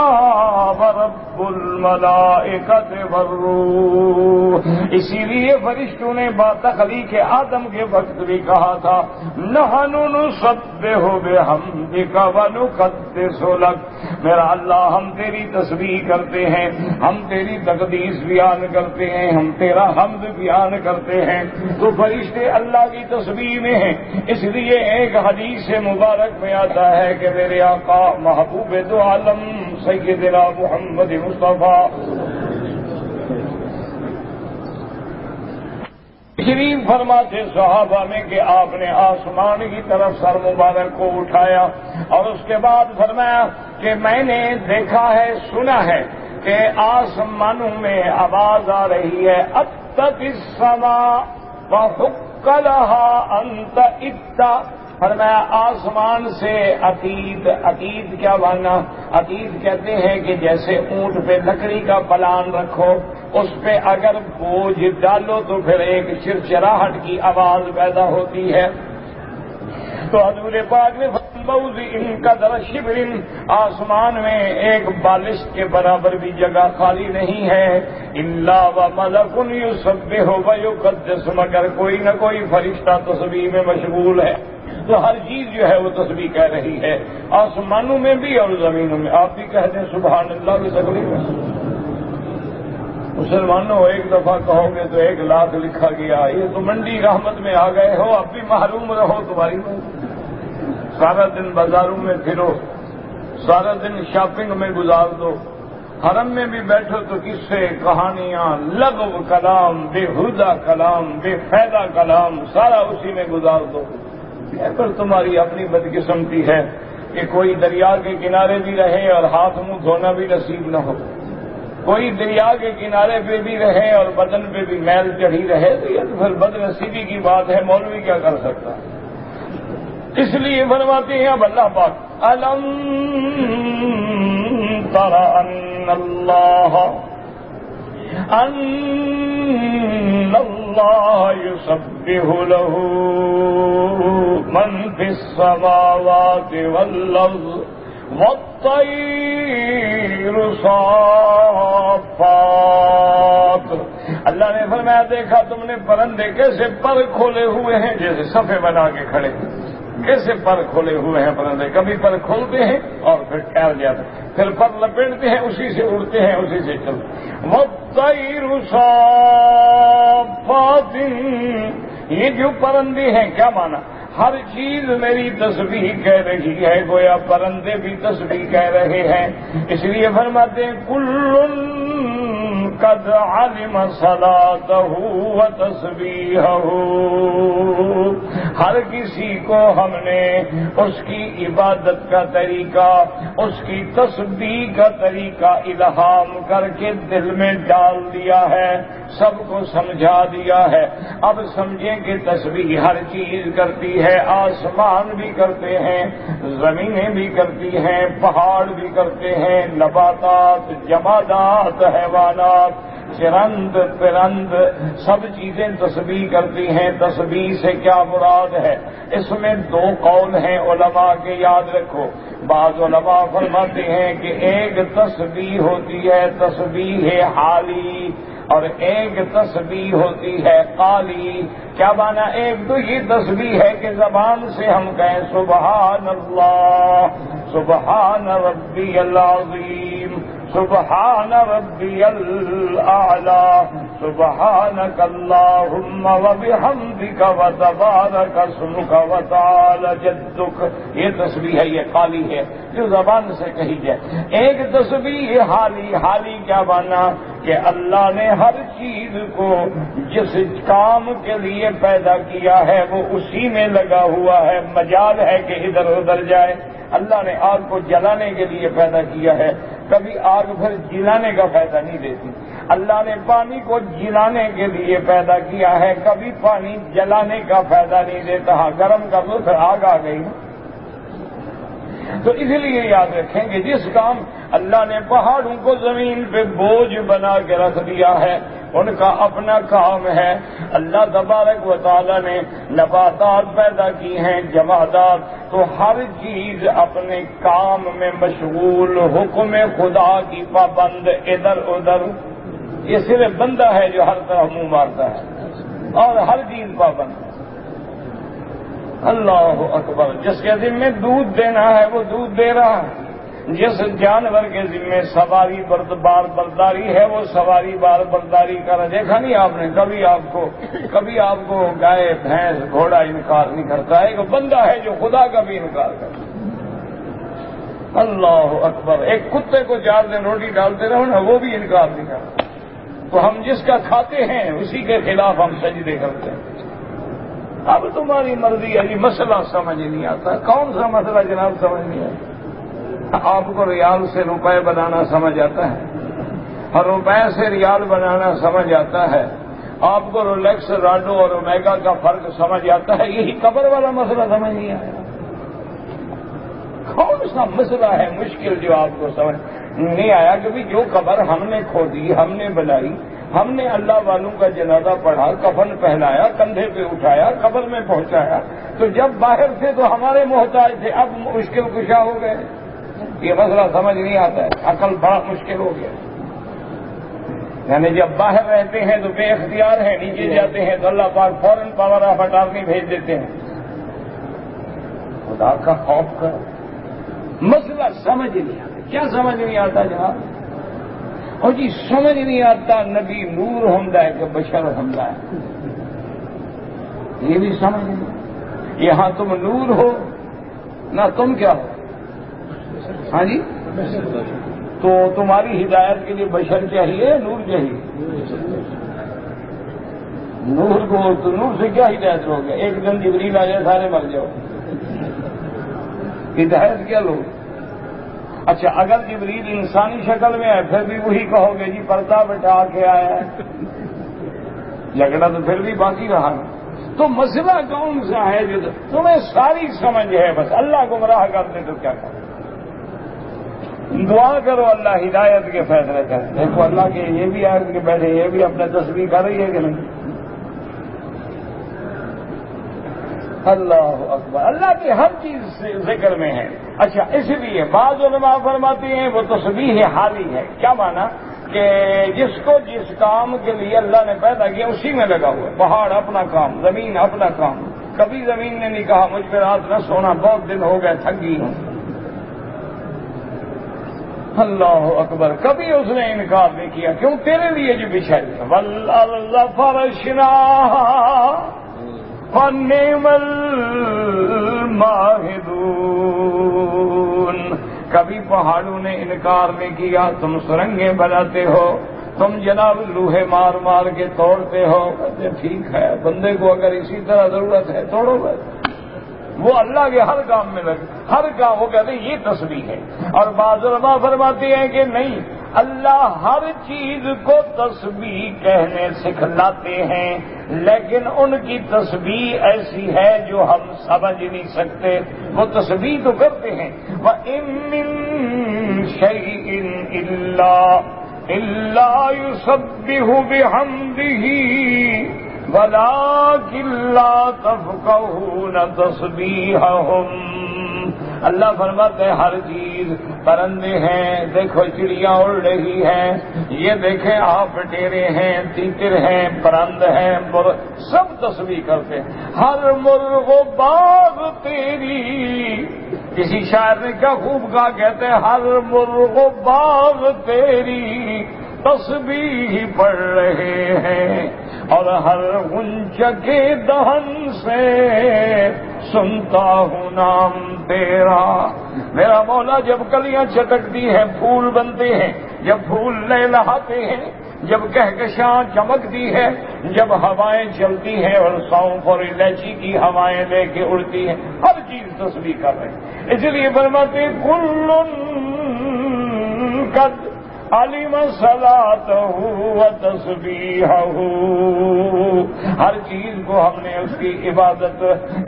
ورب الملائکۃ والروح۔ اسی لیے فرشتوں نے تخلیق آدم کے وقت بھی کہا تھا نحن نسبح بحمدک ونقدس لک، میرا اللہ ہم تیری تسبیح کرتے ہیں، ہم تیری تقدیس بیان کرتے ہیں، ہم تیرا حمد بیان کرتے ہیں۔ تو فرشتے اللہ کی تسبیح میں ہیں۔ اس لیے ایک حدیث مبارک میں آتا ہے کہ میرے آقا محبوب دو عالم سیدنا محمد مصطفیٰ تشریف فرماتے صحابہ میں کہ آپ نے آسمان کی طرف سر مبارک کو اٹھایا اور اس کے بعد فرمایا کہ میں نے دیکھا ہے، سنا ہے کہ آسمانوں میں آواز آ رہی ہے اتت السماء وحق لها انت اتا، فرمایا آسمان سے عقید کیا مانا؟ عقید کہتے ہیں کہ جیسے اونٹ پہ لکڑی کا پلان رکھو، اس پہ اگر بوجھ ڈالو تو پھر ایک چرچراہٹ کی آواز پیدا ہوتی ہے۔ تو حضور پاک نے ان کا در شبر، آسمان میں ایک بالش کے برابر بھی جگہ خالی نہیں ہے، الا وملک یسبح ویقدس، مگر کوئی نہ کوئی فرشتہ تسبیح میں مشغول ہے۔ تو ہر چیز جو ہے وہ تسبیح کہہ رہی ہے، آسمانوں میں بھی اور زمینوں میں۔ آپ بھی کہتے ہیں سبحان اللہ کی تکبیر میں؟ مسلمانوں ایک دفعہ کہو گے تو 1 لاکھ لکھا گیا، یہ تو منڈی رحمت میں آ گئے ہو، اب بھی محروم رہو تمہاری نہیں۔ سارا دن بازاروں میں پھرو، سارا دن شاپنگ میں گزار دو، حرم میں بھی بیٹھو تو قصے کہانیاں لغو کلام بےہودہ کلام بے فائدہ کلام سارا اسی میں گزار دو۔ پر تمہاری اپنی بدقسمتی ہے کہ کوئی دریا کے کنارے بھی رہے اور ہاتھ منہ دھونا بھی نصیب نہ ہو، کوئی دریا کے کنارے پہ بھی رہے اور بدن پہ بھی میل چڑھی رہے، تو یہ تو پھر بد نصیبی کی بات ہے، مولوی کیا کر سکتا ہے؟ اس لیے فرماتے ہیں اب اللہ پاک الم تر ان اللہ یسبح له من فی السماوات والارض والطیر صافات۔ اللہ نے فرمایا دیکھا تم نے پرندے کیسے پر کھولے ہوئے ہیں، جیسے صفے بنا کے کھڑے، کیسے پر کھولے ہوئے ہیں پرندے، کبھی پر کھولتے ہیں اور پھر ٹھہر جاتے ہیں، پھر پر لپیٹتے ہیں، اسی سے اڑتے ہیں، اسی سے چلتے۔ والطیر صافات، یہ جو پرندے ہیں کیا مانا؟ ہر چیز میری تسبیح کہہ رہی ہے، گویا پرندے بھی تسبیح کہہ رہے ہیں۔ اس لیے فرماتے ہیں کل قد علم صلاته وتسبیحه، ہر کسی کو ہم نے اس کی عبادت کا طریقہ، اس کی تسبیح کا طریقہ الہام کر کے دل میں ڈال دیا ہے، سب کو سمجھا دیا ہے۔ اب سمجھیں کہ تسبیح ہر چیز کرتی ہے، آسمان بھی کرتے ہیں، زمینیں بھی کرتی ہیں، پہاڑ بھی کرتے ہیں، نباتات، جمادات، حیوانات، چرند پرند، سب چیزیں تسبیح کرتی ہیں۔ تسبیح سے کیا مراد ہے؟ اس میں 2 قول ہیں علماء کے، یاد رکھو۔ بعض علماء فرماتے ہیں کہ ایک تسبیح ہوتی ہے تسبیح حالی اور ایک تسبیح ہوتی ہے قالی۔ کیا مانا؟ ایک تو یہ تسبیح ہے کہ زبان سے ہم کہیں سبحان اللہ، سبحان ربی العظیم، سبحان ربی الاعلی، سبحانک اللہم وبحمدک وتبارک اسمک وتعالی جدک۔ یہ تسبیح ہے، یہ قالی ہے جو زبان سے کہی جائے۔ ایک تسبیح حالی، حالی کیا مانا؟ کہ اللہ نے ہر چیز کو جس کام کے لیے پیدا کیا ہے وہ اسی میں لگا ہوا ہے، مجال ہے کہ ادھر ادھر جائے۔ اللہ نے آگ کو جلانے کے لیے پیدا کیا ہے، کبھی آگ پھر جلانے کا فائدہ نہیں دیتی۔ اللہ نے پانی کو جلانے کے لیے پیدا کیا ہے، کبھی پانی جلانے کا فائدہ نہیں دیتا۔ ہاں گرم کر دو پھر آگ آ گئی۔ تو اس لیے یاد رکھیں کہ جس کام اللہ نے پہاڑوں کو زمین پہ بوجھ بنا کے رکھ دیا ہے، ان کا اپنا کام ہے. اللہ تبارک و تعالی نے نباتات پیدا کی ہیں، جمادات، تو ہر چیز اپنے کام میں مشغول، حکم خدا کی پابند، ادھر ادھر. یہ صرف بندہ ہے جو ہر طرف منہ مارتا ہے اور ہر چیز پابند ہے. اللہ اکبر. جس کے ذمے دودھ دینا ہے وہ دودھ دے رہا ہے، جس جانور کے ذمے سواری بار برداری ہے وہ سواری بار برداری کر. دیکھا نہیں آپ نے کبھی آپ کو گائے بھینس گھوڑا انکار نہیں کرتا ہے. ایک بندہ ہے جو خدا کا بھی انکار کرتا ہے. اللہ اکبر. ایک کتے کو 4 دن روٹی ڈالتے رہو نا وہ بھی انکار نہیں کرتا. تو ہم جس کا کھاتے ہیں اسی کے خلاف ہم سجدے کرتے ہیں. اب تمہاری مرضی ہے. مسئلہ سمجھ نہیں آتا. کون سا مسئلہ جناب سمجھ نہیں آتا؟ آپ کو ریال سے روپے بنانا سمجھ آتا ہے اور روپے سے ریال بنانا سمجھ آتا ہے. آپ کو رولیکس، راڈو اور اومیگا کا فرق سمجھ آتا ہے. یہی قبر والا مسئلہ سمجھ نہیں آیا. کون سا مسئلہ ہے مشکل جو آپ کو سمجھ نہیں آیا؟ کیونکہ جو قبر ہم نے کھودی، ہم نے بنائی، ہم نے اللہ والوں کا جنازہ پڑھا، کفن پہنایا، کندھے پہ اٹھایا، قبر میں پہنچایا، تو جب باہر تھے تو ہمارے محتاج تھے، اب مشکل کشا ہو گئے. یہ مسئلہ سمجھ نہیں آتا ہے. عقل بڑا مشکل ہو گیا. یعنی جب باہر رہتے ہیں تو بے اختیار ہیں، نیچے جاتے ہیں تو اللہ پاک فوراً پاور آف اٹارنی بھیج دیتے ہیں. خدا کا خوف کرو. مسئلہ سمجھ نہیں آتا. کیا سمجھ نہیں آتا جناب؟ اور جی سمجھ نہیں آتا نبی نور ہوتا ہے کہ بشر ہوتا ہے. یہ بھی سمجھ نہیں. یہاں تم نور ہو نہ تم کیا ہو؟ ہاں جی. تو تمہاری ہدایت کے لیے بشر چاہیے، نور چاہیے. نور کو تو نور سے کیا ہدایت ہو گیا؟ ایک دن جبریل آ جائے سارے مر جاؤ. ہدایت کیا لوگ؟ اچھا اگر جبریل انسانی شکل میں ہے پھر بھی وہی کہو گے جی پردہ بٹھا کے آیا ہے. جھگڑا تو پھر بھی باقی رہا. تو مسئلہ کون سا ہے جو تمہیں ساری سمجھ ہے، بس اللہ گمراہ کرتے تو کیا کرو؟ دعا کرو اللہ ہدایت کے فیصلے کرے. دیکھو اللہ کے یہ بھی آئے کہ بیٹھے یہ بھی اپنے تصویر کر رہی ہے کہ نہیں. اللہ اکبر. اللہ کی ہر چیز ذکر میں ہے. اچھا اس لیے بعض علماء فرماتے ہیں وہ تسبیح حالی ہے. کیا معنی؟ کہ جس کو جس کام کے لیے اللہ نے پیدا کیا اسی میں لگا ہوا ہے. پہاڑ اپنا کام، زمین اپنا کام. کبھی زمین نے نہیں کہا مجھ پہ رات نہ سونا، بہت دن ہو گئے تھک گئی ہوں. اللہ اکبر. کبھی اس نے انکار نہیں کیا. کیوں؟ تیرے لیے جو بچھائی ہے. والارض فرشناها فنعم الماہدون. کبھی پہاڑوں نے انکار نہیں کیا. تم سرنگیں بناتے ہو، تم جناب لوہے مار مار کے توڑتے ہو. کہتے ٹھیک ہے بندے کو اگر اسی طرح ضرورت ہے توڑو بس. وہ اللہ کے ہر کام میں لگے، ہر کام. وہ کہتے ہیں یہ تسبیح ہے. اور بعض علماء فرماتے ہیں کہ نہیں، اللہ ہر چیز کو تسبیح کہنے سکھلاتے ہیں، لیکن ان کی تسبیح ایسی ہے جو ہم سمجھ نہیں سکتے. وہ تسبیح تو کرتے ہیں. وَإِن مِّن شَيْءٍ إِلَّا يُسَبِّحُ بِحَمْدِهِ وَلَٰكِن لَّا تَفْقَهُونَ تَسْبِيحَهُمْ. اللہ فرماتے ہیں ہر چیز. پرندے ہیں، دیکھو چڑیاں اڑ رہی ہیں، یہ دیکھیں آپ ٹیرے ہیں، تیتر ہیں، پرند ہیں، سب تسبیح کرتے ہیں. ہر مرغ و باغ تیری. کسی شاعر نے کیا خوب کہا، کہتے ہیں ہر مرغ و باغ تیری تسبیح پڑھ رہے ہیں، اور ہر غنچہ کے دہن سے سنتا ہوں نام تیرا. میرا مولا جب کلیاں چٹکتی ہیں پھول بنتے ہیں، جب پھول لہلاتے ہیں، جب کہکشاں چمکتی ہے، جب ہوائیں چلتی ہیں اور سونف اور الائچی کی ہوائیں لے کے اڑتی ہیں، ہر چیز تسبیح کر رہے ہیں. اس لیے فرماتے کل قد علم صلاتہ و تسبیحہ، ہر چیز کو ہم نے اس کی عبادت،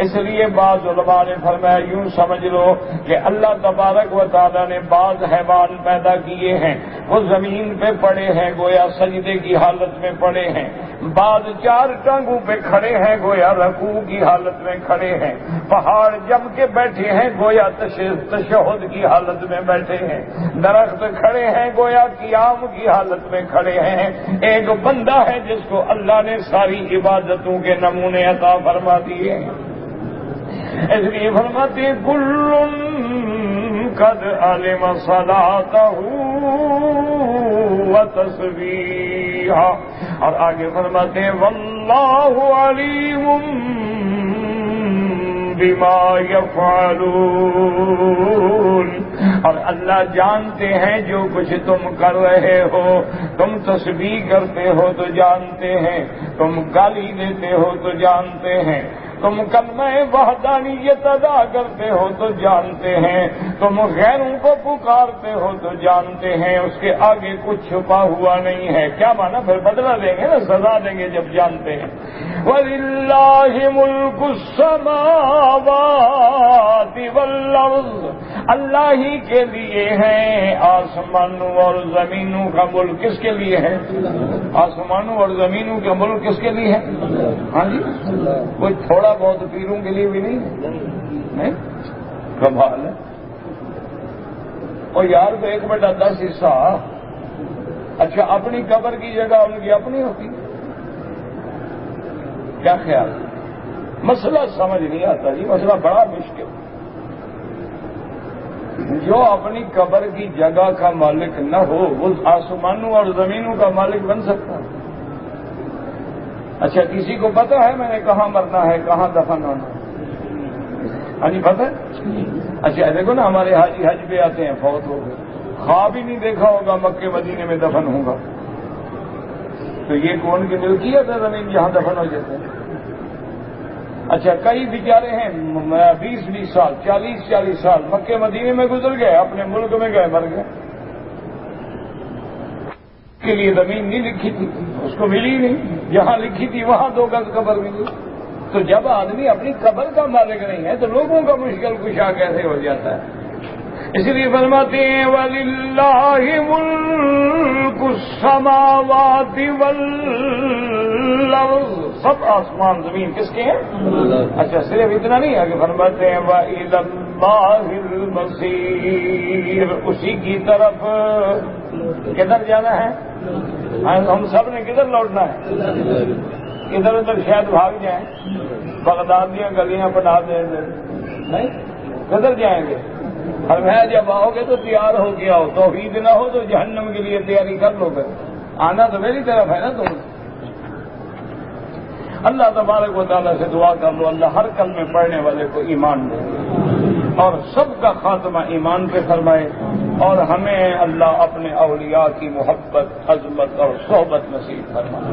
اس لیے بعض علماء نے فرمایا یوں سمجھ لو کہ اللہ تبارک و تعالیٰ نے بعض حیوان پیدا کیے ہیں، وہ زمین پہ پڑے ہیں گویا سجدے کی حالت میں پڑے ہیں، بعض چار ٹانگوں پہ کھڑے ہیں گویا رکوع کی حالت میں کھڑے ہیں، پہاڑ جم کے بیٹھے ہیں گویا تشہد کی حالت میں بیٹھے ہیں، درخت کھڑے ہیں گویا قیام کی حالت میں کھڑے ہیں، ایک بندہ ہے جس کو اللہ نے ساری عبادتوں کے نمونے عطا فرما دیے ہیں، اس لیے فرماتے ہیں کل قد علم صلاتہ و تسبیحہ، اور آگے فرماتے ہیں واللہ علیم بما یفعلون، اور اللہ جانتے ہیں جو کچھ تم کر رہے ہو، تم تسبیح کرتے ہو تو جانتے ہیں، تم گالی دیتے ہو تو جانتے ہیں، تم کلمہ وحدانیت ادا کرتے ہو تو جانتے ہیں، تم غیروں کو پکارتے ہو تو جانتے ہیں، اس کے آگے کچھ چھپا ہوا نہیں ہے۔ کیا مانا؟ پھر بدلہ دیں گے نا، سزا دیں گے جب جانتے ہیں۔ وَلِلَّهِ مُلْكُ السَّمَاوَاتِ وَالْأَرْضِ، اللہ ہی کے لیے ہیں آسمانوں اور زمینوں کا ملک۔ کس کے لیے ہے؟ آسمانوں اور زمینوں کا ملک کس کے لیے ہے؟ ہاں جی، کوئی تھوڑا بہت پیروں کے لیے بھی نہیں، کمال ہے۔ اور یار تو 1/10 حصہ، اچھا اپنی قبر کی جگہ ان کی اپنی ہوتی، کیا خیال؟ مسئلہ سمجھ نہیں آتا جی، مسئلہ بڑا مشکل۔ جو اپنی قبر کی جگہ کا مالک نہ ہو وہ آسمانوں اور زمینوں کا مالک بن سکتا ہے؟ اچھا کسی کو پتا ہے میں نے کہاں مرنا ہے، کہاں دفن ہونا ہے؟ ہاں جی پتہ ہے؟ اچھا دیکھو نا، ہمارے حاجی حج پہ آتے ہیں، فوت ہو گئے، خواب ہی نہیں دیکھا ہوگا مکے مدینے میں دفن ہوگا، تو یہ کون کی ملکیت ہے زمین جہاں دفن ہو جاتے ہیں؟ اچھا کئی بیچارے ہیں 20 سال 40 سال مکے مدینے میں گزر گئے، اپنے ملک میں گئے مر گئے، کے لیے زمین نہیں لکھی تھی، اس کو ملی نہیں، جہاں لکھی تھی وہاں 2 گز قبر ملی۔ تو جب آدمی اپنی قبر کا مالک نہیں ہے تو لوگوں کا مشکل کشا کیسے ہو جاتا ہے؟ اس لیے فرماتے ہیں وَلِلَّهِ مُلْكُ السَّمَاوَاتِ وَالْأَرْضِ، سب آسمان زمین کس کے ہیں؟ اچھا صرف اتنا نہیں ہے کہ فرماتے ہیں وَإِلَى اللَّهِ الْمَصِيرُ، اسی کی طرف کدھر جانا ہے؟ ہم سب نے کدھر لوٹنا ہے؟ ادھر ادھر شاید بھاگ جائیں، بغدادیاں گلیاں بنا دیں، نہیں کدھر جائیں گے؟ فرمایا جب آؤ گے تو تیار ہو کے آؤ، توحید نہ ہو تو جہنم کے لیے تیاری کر لو گے، آنا تو میری طرف ہے نا تم۔ اللہ تبارک و تعالیٰ سے دعا کر لو اللہ ہر کلمے پڑھنے والے کو ایمان دے اور سب کا خاتمہ ایمان پہ فرمائے، اور ہمیں اللہ اپنے اولیاء کی محبت، عظمت اور صحبت نصیب فرمائے۔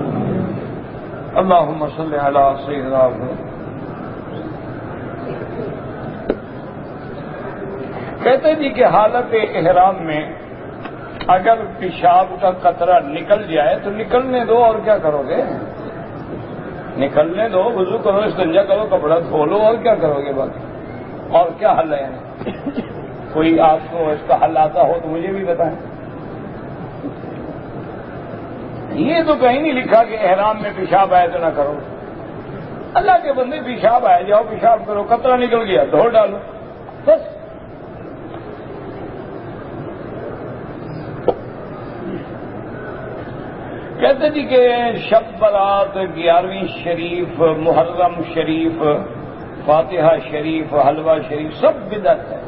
اللہم صلی علی سیدنا محمد۔ کہتے جی کہ حالت احرام میں اگر پیشاب کا قطرہ نکل جائے تو نکلنے دو، اور کیا کرو گے؟ نکلنے دو، وضو کرو، استنجا کرو، کپڑا دھو لو، اور کیا کرو گے باقی؟ اور کیا حل ہے؟ کوئی آپ کو اس کا حل آتا ہو تو مجھے بھی بتائیں۔ یہ تو کہیں نہیں لکھا کہ احرام میں پیشاب آئے تو نہ کرو، اللہ کے بندے پیشاب آئے جاؤ پیشاب کرو، قطرہ نکل گیا دھو ڈالو بس۔ کہتے جی کہ شب برات 11ویں شریف، محرم شریف، فاتحہ شریف، حلوہ شریف سب بدعت ہے۔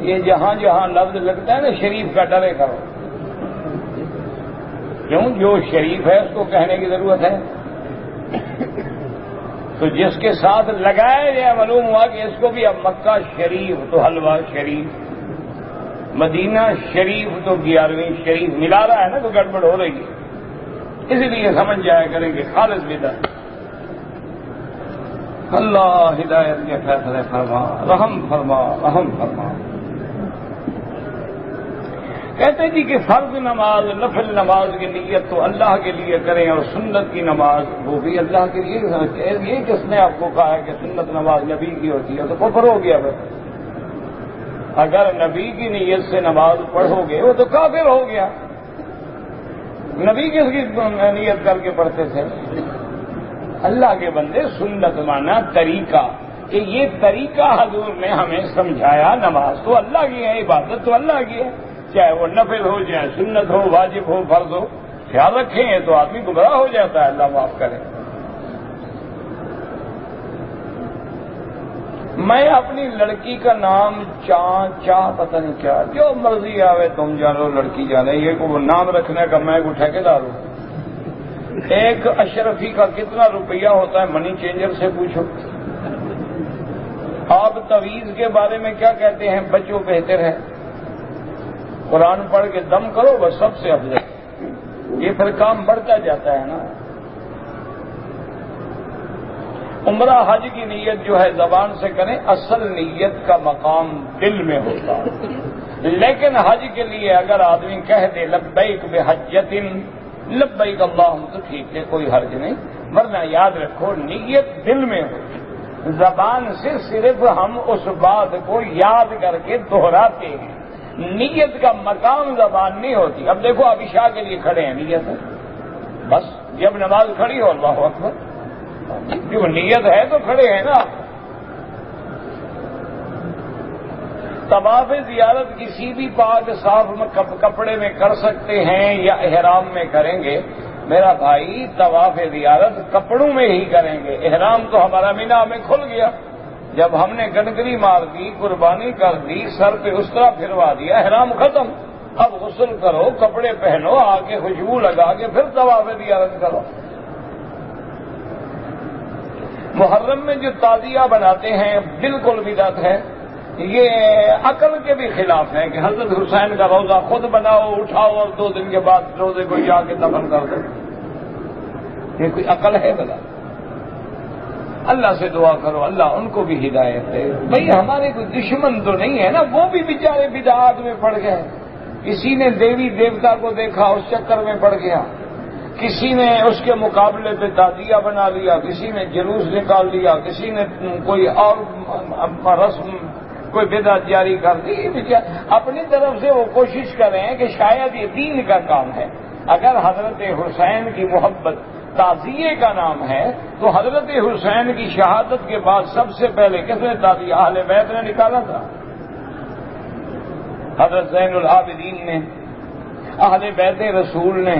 یہ جہاں جہاں لفظ لگتا ہے نا شریف کا ڈرے کرو، کیوں؟ جو شریف ہے اس کو کہنے کی ضرورت ہے، تو جس کے ساتھ لگائے یہ معلوم ہوا کہ اس کو بھی اب مکہ شریف تو حلوہ شریف، مدینہ شریف تو 11ویں شریف ملا رہا ہے نا، تو گڑبڑ ہو رہی ہے، اسی لیے سمجھ جایا کریں کہ خالص بدعت۔ اللہ ہدایت کے فیصلے فرما، رحم فرما، رحم فرما۔ کہتے جی کہ فرض نماز نفل نماز کی نیت تو اللہ کے لیے کریں اور سنت کی نماز وہ بھی اللہ کے لیے. یہ کس نے آپ کو کہا ہے کہ سنت نماز نبی کی ہوتی ہے؟ تو کفر ہو گیا. پھر اگر نبی کی نیت سے نماز پڑھو گے وہ تو کافر ہو گیا. نبی کس کی نیت کر کے پڑھتے تھے؟ اللہ کے بندے سنت مانا طریقہ، کہ یہ طریقہ حضور نے ہمیں سمجھایا. نماز تو اللہ کی ہے، عبادت تو اللہ کی ہے، چاہے وہ نفل ہو، چاہے سنت ہو، واجب ہو، فرض ہو. خیال رکھیں تو آدمی گمراہ ہو جاتا ہے. اللہ معاف کرے. میں اپنی لڑکی کا نام چاہ پتہ نہیں کیا، جو مرضی آوے تم جانو، لڑکی جانے. یہ کو نام رکھنے کا میں کو ٹھیکیدار ہوں. ایک اشرفی کا کتنا روپیہ ہوتا ہے؟ منی چینجر سے پوچھو. آپ تویز کے بارے میں کیا کہتے ہیں؟ بچوں بہتر ہے. قرآن پڑھ کے دم کرو بس سب سے افضل. یہ پھر کام بڑھتا جاتا ہے نا. عمرہ حج کی نیت جو ہے زبان سے کریں، اصل نیت کا مقام دل میں ہوتا ہے. لیکن حج کے لیے اگر آدمی کہہ دے لبیک بحجۃ لبیک اللہم تو ٹھیک ہے، کوئی حرج نہیں. ورنہ یاد رکھو نیت دل میں ہو. زبان سے صرف ہم اس بات کو یاد کر کے دہراتے ہیں. نیت کا مقام زبان نہیں ہوتی. اب دیکھو اب عشاء کے لیے کھڑے ہیں، نیت ہے بس. جب نماز کھڑی ہو اللہ اکبر، جو نیت ہے تو کھڑے ہیں نا. طواف زیارت کسی بھی پاک صاف کپڑے میں کر سکتے ہیں یا احرام میں کریں گے؟ میرا بھائی طواف زیارت کپڑوں میں ہی کریں گے. احرام تو ہمارا مینا میں کھل گیا. جب ہم نے گنگری مار دی، قربانی کر دی، سر پہ اس طرح پھروا دیا، احرام ختم. اب غسل کرو، کپڑے پہنو، آگے خوشبو لگا کے پھر طواف زیارت کرو. محرم میں جو تعزیہ بناتے ہیں بالکل بدعت ہے. یہ عقل کے بھی خلاف ہے کہ حضرت حسین کا روزہ خود بناؤ، اٹھاؤ اور 2 دن کے بعد روزے کو جا کے دفن کر دو. یہ کوئی عقل ہے بلا؟ اللہ سے دعا کرو اللہ ان کو بھی ہدایت دے. بھئی ہمارے کوئی دشمن تو نہیں ہے نا، وہ بھی بیچارے بدعات میں پڑ گئے. کسی نے دیوی دیوتا کو دیکھا اس چکر میں پڑ گیا، کسی نے اس کے مقابلے پہ تعزیہ بنا لیا، کسی نے جلوس نکال لیا، کسی نے کوئی اور رسم کوئی بدعت جاری کر دی. اپنی طرف سے وہ کوشش کر رہے ہیں کہ شاید یہ دین کا کام ہے. اگر حضرت حسین کی محبت تعزیے کا نام ہے تو حضرت حسین کی شہادت کے بعد سب سے پہلے کس نے تعزیہ؟ اہل بیت نے نکالا تھا. حضرت زین العابدین نے، اہل بیت رسول نے.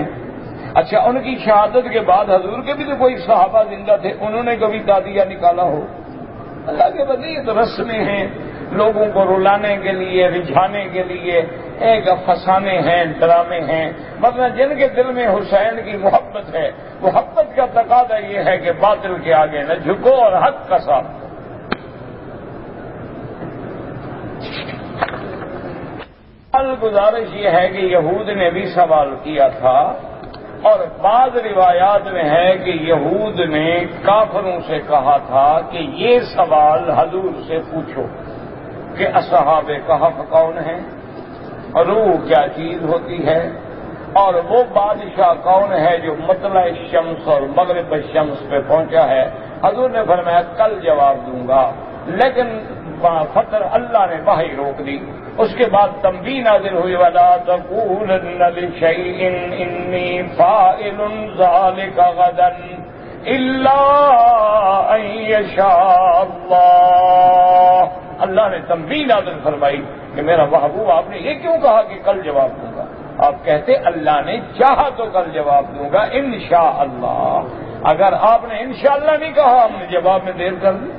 اچھا ان کی شہادت کے بعد حضور کے بھی تو کوئی صحابہ زندہ تھے، انہوں نے کبھی تعزیہ نکالا ہو؟ اللہ کے بدلے یہ تو رسمیں ہیں، لوگوں کو رلانے کے لیے، رجھانے کے لیے ایک افسانے ہیں، ڈرامے ہیں. مطلب جن کے دل میں حسین کی محبت ہے، محبت کا تقاضا یہ ہے کہ باطل کے آگے نہ جھکو اور حق کا ساتھ. گزارش یہ ہے کہ یہود نے بھی سوال کیا تھا، اور بعض روایات میں ہے کہ یہود نے کافروں سے کہا تھا کہ یہ سوال حضور سے پوچھو کہ اصحاب کہف کون ہیں، روح کیا چیز ہوتی ہے، اور وہ بادشاہ کون ہے جو مطلع الشمس اور مغرب الشمس پہ پہنچا ہے. حضور نے فرمایا کل جواب دوں گا. لیکن فطر اللہ نے وحی روک دی. اس کے بعد تنبیہ نازل ہوئی وَلَا تَقُولَنَّ لِشَيْءٍ إِنِّي فَاعِلٌ ذَلِكَ غَدًا إِلَّا أَن يَشَاءَ اللَّهُ. اللہ نے تنبیہ نازل فرمائی کہ میرا محبوب آپ نے یہ کیوں کہا کہ کل جواب دوں گا؟ آپ کہتے اللہ نے چاہا تو کل جواب دوں گا انشاءاللہ. اگر آپ نے انشاءاللہ نہیں کہا، ہم نے جواب میں دیر کر دی.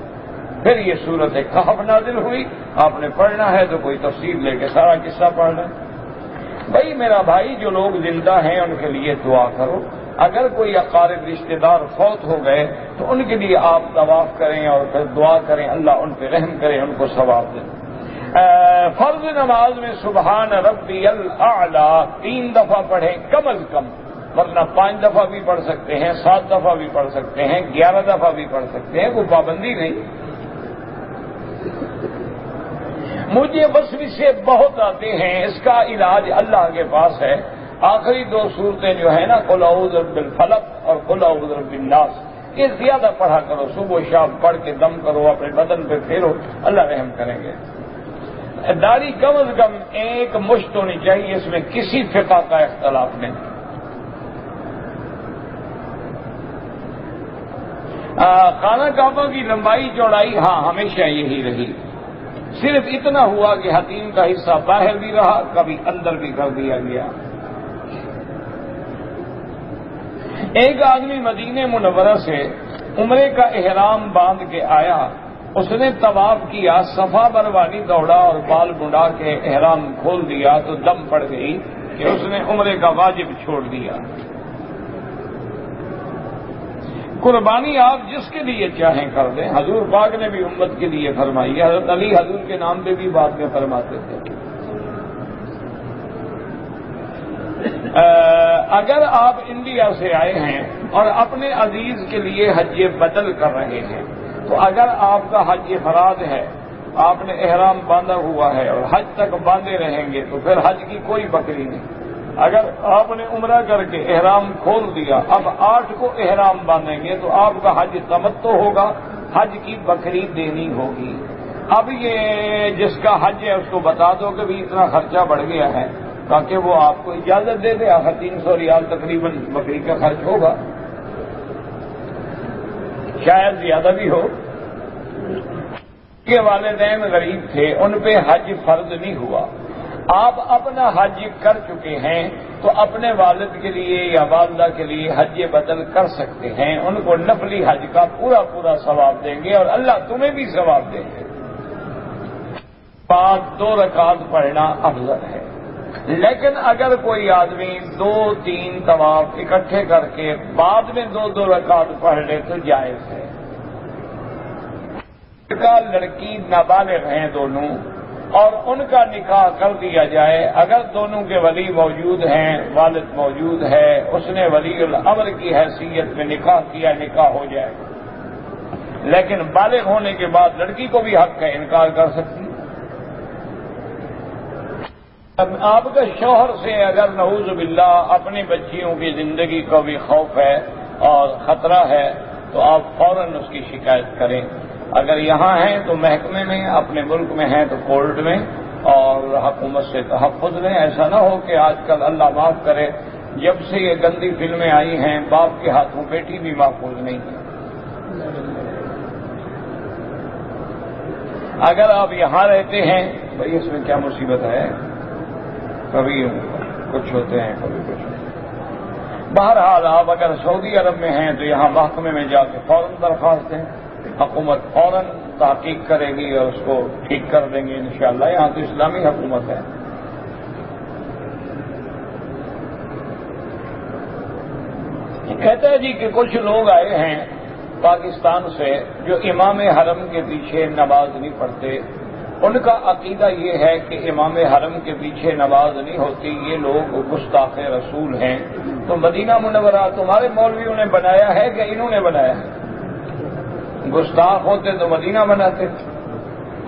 پھر یہ صورت کہف نازل ہوئی. آپ نے پڑھنا ہے تو کوئی تفسیر لے کے سارا قصہ پڑھنا. بھائی میرا بھائی جو لوگ زندہ ہیں ان کے لیے دعا کرو. اگر کوئی اقارب رشتہ دار فوت ہو گئے تو ان کے لیے آپ طواف کریں اور پھر دعا کریں اللہ ان پہ رحم کرے، ان کو ثواب دیں. فرض نماز میں سبحان ربی الاعلی 3 دفعہ پڑھیں کم از کم، ورنہ 5 دفعہ بھی پڑھ سکتے ہیں، 7 دفعہ بھی پڑھ سکتے ہیں، 11 دفعہ بھی پڑھ سکتے ہیں، کوئی پابندی نہیں. مجھے وصف سے بہت آتے ہیں، اس کا علاج اللہ کے پاس ہے۔ آخری 2 صورتیں جو ہے نا، قل اعوذ برب الفلق اور قل اعوذ برب الناس، یہ زیادہ پڑھا کرو، صبح و شام پڑھ کے دم کرو، اپنے بدن پہ پھیرو، اللہ رحم کریں گے۔ داڑھی کم از کم 1 مشت ہونی چاہیے، اس میں کسی فقہ کا اختلاف نہیں۔ خانہ کعبہ کی لمبائی چوڑائی ہمیشہ یہی رہی، صرف اتنا ہوا کہ حتیم کا حصہ باہر بھی رہا، کبھی اندر بھی کر دیا گیا۔ ایک آدمی مدینہ منورہ سے عمرے کا احرام باندھ کے آیا، اس نے طواف کیا، صفا مروانی دوڑا اور بال منڈا کے احرام کھول دیا تو دم پڑ گئی کہ اس نے عمرے کا واجب چھوڑ دیا۔ قربانی آپ جس کے لیے چاہیں کر دیں، حضور پاک نے بھی امت کے لیے فرمائی ہے، حضرت علی حضور کے نام پہ بھی بات میں فرماتے تھے۔ اگر آپ انڈیا سے آئے ہیں اور اپنے عزیز کے لیے حج بدل کر رہے ہیں، تو اگر آپ کا حج فراد ہے، آپ نے احرام باندھا ہوا ہے اور حج تک باندھے رہیں گے، تو پھر حج کی کوئی بکری نہیں۔ اگر آپ نے عمرہ کر کے احرام کھول دیا، اب 8 کو احرام باندھیں گے تو آپ کا حج تمتع ہوگا، حج کی بکری دینی ہوگی۔ اب یہ جس کا حج ہے اس کو بتا دو کہ بھی اتنا خرچہ بڑھ گیا ہے، تاکہ وہ آپ کو اجازت دے دے، 300 ریال تقریباً بکری کا خرچ ہوگا، شاید زیادہ بھی ہو۔ کے والدین غریب تھے، ان پہ حج فرض نہیں ہوا، آپ اپنا حج کر چکے ہیں تو اپنے والد کے لیے یا والدہ کے لیے حج بدل کر سکتے ہیں، ان کو نفلی حج کا پورا پورا ثواب دیں گے اور اللہ تمہیں بھی ثواب دیں گے۔ 2 رکعت پڑھنا افضل ہے، لیکن اگر کوئی آدمی 2-3 طواف اکٹھے کر کے بعد میں 2 رکعت پڑھ لے تو جائز ہے۔ لڑکی نابالغ ہیں دونوں، اور ان کا نکاح کر دیا جائے، اگر دونوں کے ولی موجود ہیں، والد موجود ہے، اس نے ولی الامر کی حیثیت میں نکاح کیا، نکاح ہو جائے، لیکن بالغ ہونے کے بعد لڑکی کو بھی حق ہے، انکار کر سکتی۔ آپ کا شوہر سے اگر نعوذ باللہ اپنی بچیوں کی زندگی کا بھی خوف ہے اور خطرہ ہے تو آپ فوراً اس کی شکایت کریں۔ اگر یہاں ہیں تو محکمے میں، اپنے ملک میں ہیں تو کورٹ میں، اور حکومت سے تحفظ لیں۔ ایسا نہ ہو کہ آج کل اللہ معاف کرے، جب سے یہ گندی فلمیں آئی ہیں باپ کے ہاتھوں بیٹی بھی محفوظ نہیں ہے۔ اگر آپ یہاں رہتے ہیں بھائی اس میں کیا مصیبت ہے، کبھی کچھ ہوتے ہیں کبھی کچھ ہوتے ہیں۔ بہرحال آپ اگر سعودی عرب میں ہیں تو یہاں محکمے میں جا کے فوراً درخواست دیں، حکومت فوراً تحقیق کرے گی اور اس کو ٹھیک کر دیں گے انشاءاللہ۔ یہاں تو اسلامی حکومت ہے۔ کہتا ہے جی کہ کچھ لوگ آئے ہیں پاکستان سے جو امام حرم کے پیچھے نماز نہیں پڑھتے، ان کا عقیدہ یہ ہے کہ امام حرم کے پیچھے نماز نہیں ہوتی، یہ لوگ گستاخ رسول ہیں۔ تو مدینہ منورہ تمہارے مولویوں نے بنایا ہے کہ انہوں نے بنایا ہے؟ گستاخ ہوتے تو مدینہ بناتے،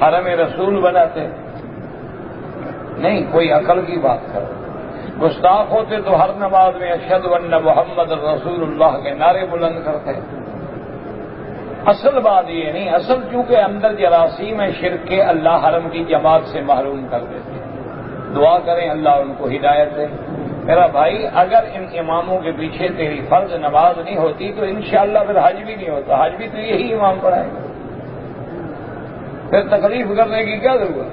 حرم رسول بناتے؟ نہیں، کوئی عقل کی بات کرو۔ گستاخ ہوتے تو ہر نماز میں اشہد ان محمد رسول اللہ کے نعرے بلند کرتے۔ اصل بات یہ نہیں، اصل چونکہ اندر جراثیم ہے شرک کے، اللہ حرم کی جماعت سے محروم کر دیتے۔ دعا کریں اللہ ان کو ہدایت دے۔ میرا بھائی اگر ان اماموں کے پیچھے تیری فرض نماز نہیں ہوتی تو انشاءاللہ پھر حج بھی نہیں ہوتا، حج بھی تو یہی امام پڑھائے گا، پھر تکلیف کرنے کی کیا ضرورت؟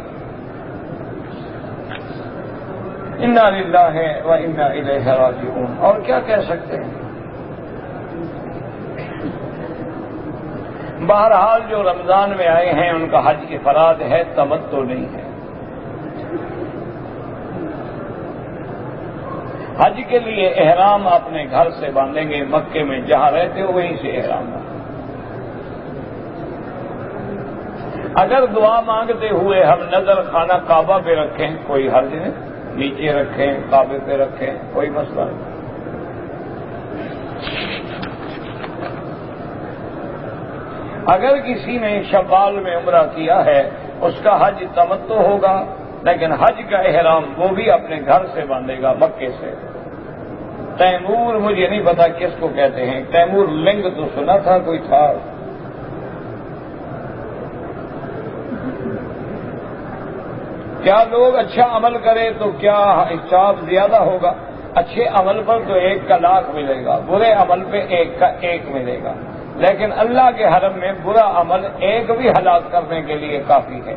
انا للہ و انا الیہ راجعون، اور کیا کہہ سکتے ہیں۔ بہرحال جو رمضان میں آئے ہیں ان کا حج افراد ہے، تمتع نہیں ہے۔ حج کے لیے احرام اپنے گھر سے باندھیں گے، مکے میں جہاں رہتے ہو وہیں سے احرام باندھیں۔ اگر دعا مانگتے ہوئے ہم نظر خانہ کعبہ پہ رکھیں کوئی حرج نہیں، نیچے رکھیں، کعبے پہ رکھیں، کوئی مسئلہ نہیں۔ اگر کسی نے شوال میں عمرہ کیا ہے اس کا حج تمتع ہوگا، لیکن حج کا احرام وہ بھی اپنے گھر سے باندھے گا، مکے سے۔ تیمور مجھے نہیں پتا کس کو کہتے ہیں، تیمور لنگ تو سنا تھا کوئی تھا۔ کیا لوگ اچھا عمل کرے تو کیا حساب زیادہ ہوگا؟ اچھے عمل پر تو 1 کا 1,00,000 ملے گا، برے عمل پہ 1 کا 1 ملے گا، لیکن اللہ کے حرم میں برا عمل 1 بھی ہلاک کرنے کے لیے کافی ہے۔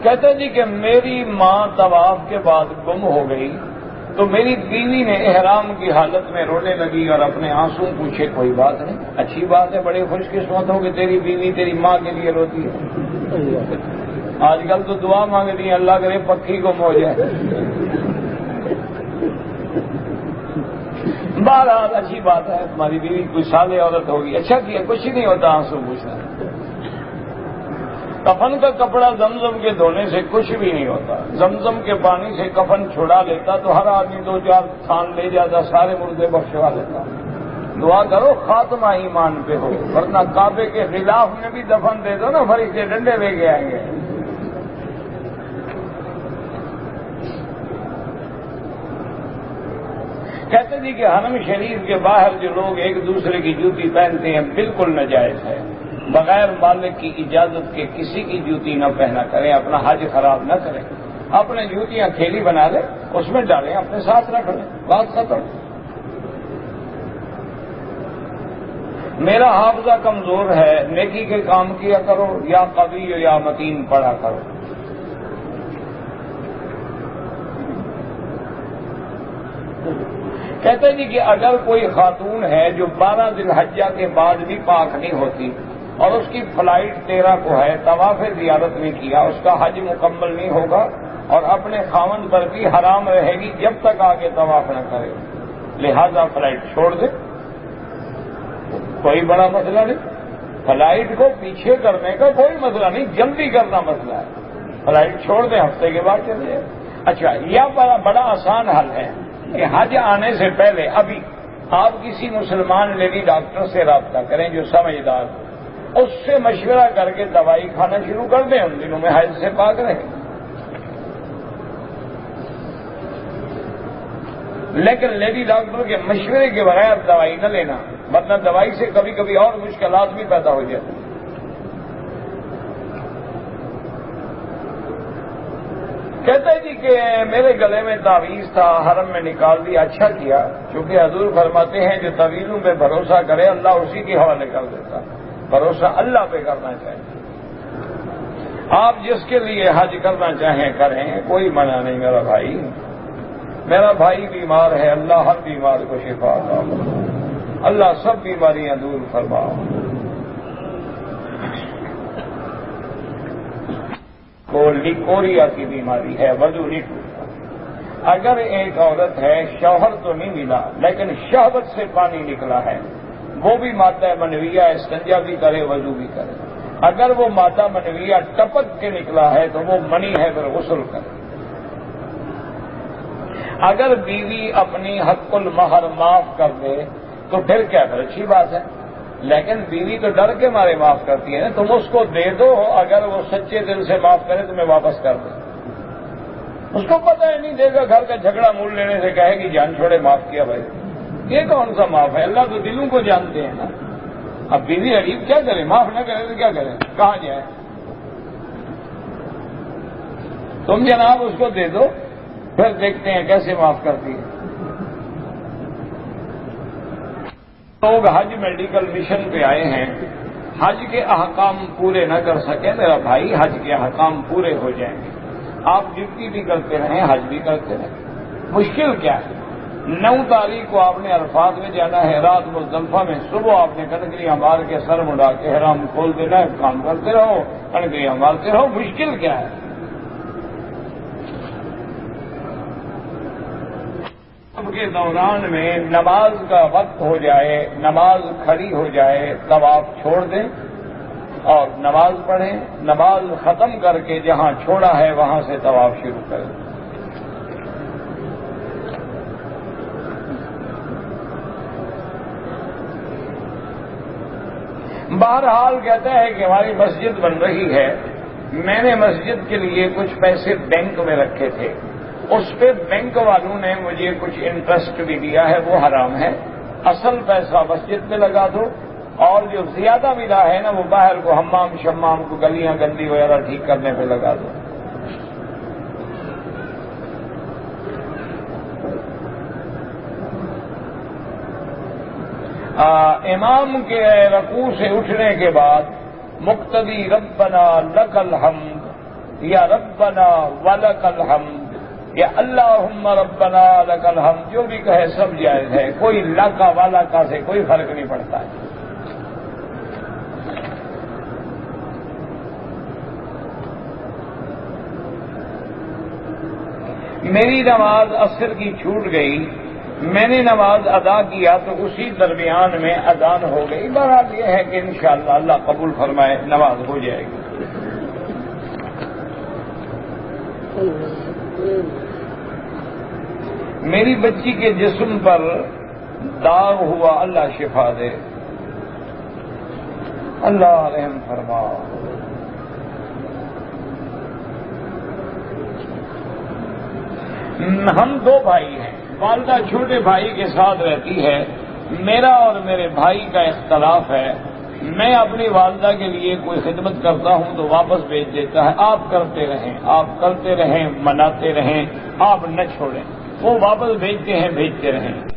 کہتے جی کہ میری ماں طواف کے بعد گم ہو گئی تو میری بیوی نے احرام کی حالت میں رونے لگی اور اپنے آنسو پوچھے، کوئی بات نہیں، اچھی بات ہے، بڑے خوش قسمت ہو کہ تیری بیوی تیری ماں کے لیے روتی ہے۔ آج کل تو دعا مانگتی ہیں، اللہ کرے پکی گم ہو جائے۔ بہرحال اچھی بات ہے، تمہاری بیوی کوئی صالح عورت ہوگی، اچھا کیا، کچھ ہی نہیں ہوتا آنسو پوچھنا۔ کفن کا کپڑا زمزم کے دھونے سے کچھ بھی نہیں ہوتا، زمزم کے پانی سے کفن چھڑا لیتا تو ہر آدمی 2-4 تھان لے جاتا، سارے مردے بخشوا لیتا۔ دعا کرو خاتمہ ایمان پہ ہو، ورنہ کعبے کے خلاف میں بھی دفن دے دو نا، فرشتے ڈنڈے لے کے آئیں گے۔ کہتے جی کہ حرم شریف کے باہر جو لوگ ایک دوسرے کی جوتی پہنتے ہیں بالکل ناجائز ہے، بغیر مالک کی اجازت کے کسی کی جوتی نہ پہنا کریں، اپنا حج خراب نہ کریں، اپنے جوتیاں کھیلی بنا لیں، اس میں ڈالیں، اپنے ساتھ رکھ لیں، بات ختم۔ میرا حافظہ کمزور ہے، نیکی کے کام کیا کرو، یا قوی یا متین پڑھا کرو۔ کہتے جی کہ اگر کوئی خاتون ہے جو 12 ذی الحجہ کے بعد بھی پاک نہیں ہوتی اور اس کی فلائٹ 13 کو ہے، طواف زیارت نہیں کیا، اس کا حج مکمل نہیں ہوگا اور اپنے خاوند پر بھی حرام رہے گی جب تک آگے طواف نہ کرے، لہذا فلائٹ چھوڑ دے، کوئی بڑا مسئلہ نہیں۔ فلائٹ کو پیچھے کرنے کا کوئی مسئلہ نہیں، جلدی کرنا مسئلہ ہے، فلائٹ چھوڑ دیں، ہفتے کے بعد چلے جائے۔ اچھا، یہ بڑا آسان حل ہے کہ حج آنے سے پہلے ابھی آپ کسی مسلمان لیڈی ڈاکٹر سے رابطہ کریں جو سمجھدار، اس سے مشورہ کر کے دوائی کھانا شروع کر دیں، ان دنوں میں حیض سے پاک رہیں۔ لیکن لیڈی ڈاکٹر کے مشورے کے بغیر دوائی نہ لینا، ورنہ دوائی سے کبھی کبھی اور مشکلات بھی پیدا ہو جاتی۔ کہتے جی کہ میرے گلے میں تعویذ تھا، حرم میں نکال دیا، اچھا کیا، کیونکہ حضور فرماتے ہیں جو تعویذوں پہ بھروسہ کرے اللہ اسی کے حوالے کر دیتا، بھروسہ اللہ پہ کرنا چاہیے۔ آپ جس کے لیے حج کرنا چاہیں کریں، کوئی منع نہیں میرا بھائی۔ میرا بھائی بیمار ہے، اللہ ہر بیمار کو شفا عطا فرمائے، اللہ سب بیماریاں دور فرماؤ۔ لیکوریا کی بیماری ہے، وضو نہیں ٹوٹتا۔ اگر ایک عورت ہے، شوہر تو نہیں ملا لیکن شہوت سے پانی نکلا ہے، وہ بھی مادہ منویہ، استنجا بھی کرے، وضو بھی کرے۔ اگر وہ مادہ منویہ ٹپک کے نکلا ہے تو وہ منی ہے، پھر غسل کرے۔ اگر بیوی اپنی حق المہر معاف کر دے تو پھر کیا، پھر اچھی بات ہے، لیکن بیوی تو ڈر کے مارے معاف کرتی ہے نا، تم اس کو دے دو، اگر وہ سچے دل سے معاف کرے تمہیں واپس کر دے۔ اس کو پتہ ہی نہیں، دے گا گھر کا جھگڑا مول لینے سے کہے گی جان چھوڑے معاف کیا بھائی، یہ کون سا معاف ہے؟ اللہ تو دلوں کو جانتے ہیں نا۔ اب بیوی غریب کیا کرے، معاف نہ کرے تو کیا کرے، کہاں جائے؟ تم جناب اس کو دے دو، پھر دیکھتے ہیں کیسے معاف کرتی ہے۔ لوگ حج میڈیکل مشن پہ آئے ہیں، حج کے احکام پورے نہ کر سکے، میرا بھائی حج کے احکام پورے ہو جائیں گے۔ آپ ڈیوٹی بھی کرتے رہیں، حج بھی کرتے رہیں، مشکل کیا ہے؟ 9 تاریخ کو آپ نے عرفات میں جانا ہے، رات مزدلفہ میں، صبح آپ نے کنکریاں مار کے سر مڑا کے احرام کھول دینا ہے، کام کرتے رہو، کنکریاں مارتے رہو، مشکل کیا ہے؟ کے دوران میں نماز کا وقت ہو جائے، نماز کھڑی ہو جائے، طواف چھوڑ دیں اور نماز پڑھیں، نماز ختم کر کے جہاں چھوڑا ہے وہاں سے طواف شروع کریں۔ بہرحال کہتا ہے کہ ہماری مسجد بن رہی ہے، میں نے مسجد کے لیے کچھ پیسے بینک میں رکھے تھے، اس پہ بینک والوں نے مجھے کچھ انٹرسٹ بھی دیا ہے، وہ حرام ہے، اصل پیسہ مسجد میں لگا دو، اور جو زیادہ ملا ہے نا وہ باہر کو حمام شمام کو گلیاں گندی وغیرہ ٹھیک کرنے پہ لگا دو۔ امام کے رکوع سے اٹھنے کے بعد مقتدی ربنا لک الحمد یا ربنا ولک الحمد یا اللہم ربنا لک الحمد جو بھی کہے سب جائز ہے، کوئی لاکا والا کا سے کوئی فرق نہیں پڑتا ہے۔ میری نماز عصر کی چھوٹ گئی، میں نے نماز ادا کیا تو اسی درمیان میں اذان ہو گئی۔ بہرحال یہ ہے کہ انشاءاللہ اللہ قبول فرمائے نماز ہو جائے گی۔ میری بچی کے جسم پر داغ ہوا، اللہ شفا دے، اللہ رحم فرما۔ ہم دو بھائی ہیں، والدہ چھوٹے بھائی کے ساتھ رہتی ہے، میرا اور میرے بھائی کا اختلاف ہے، میں اپنی والدہ کے لیے کوئی خدمت کرتا ہوں تو واپس بھیج دیتا ہے، آپ کرتے رہیں، مناتے رہیں، آپ نہ چھوڑیں، وہ واپس بھیجتے ہیں، بھیجتے رہیں۔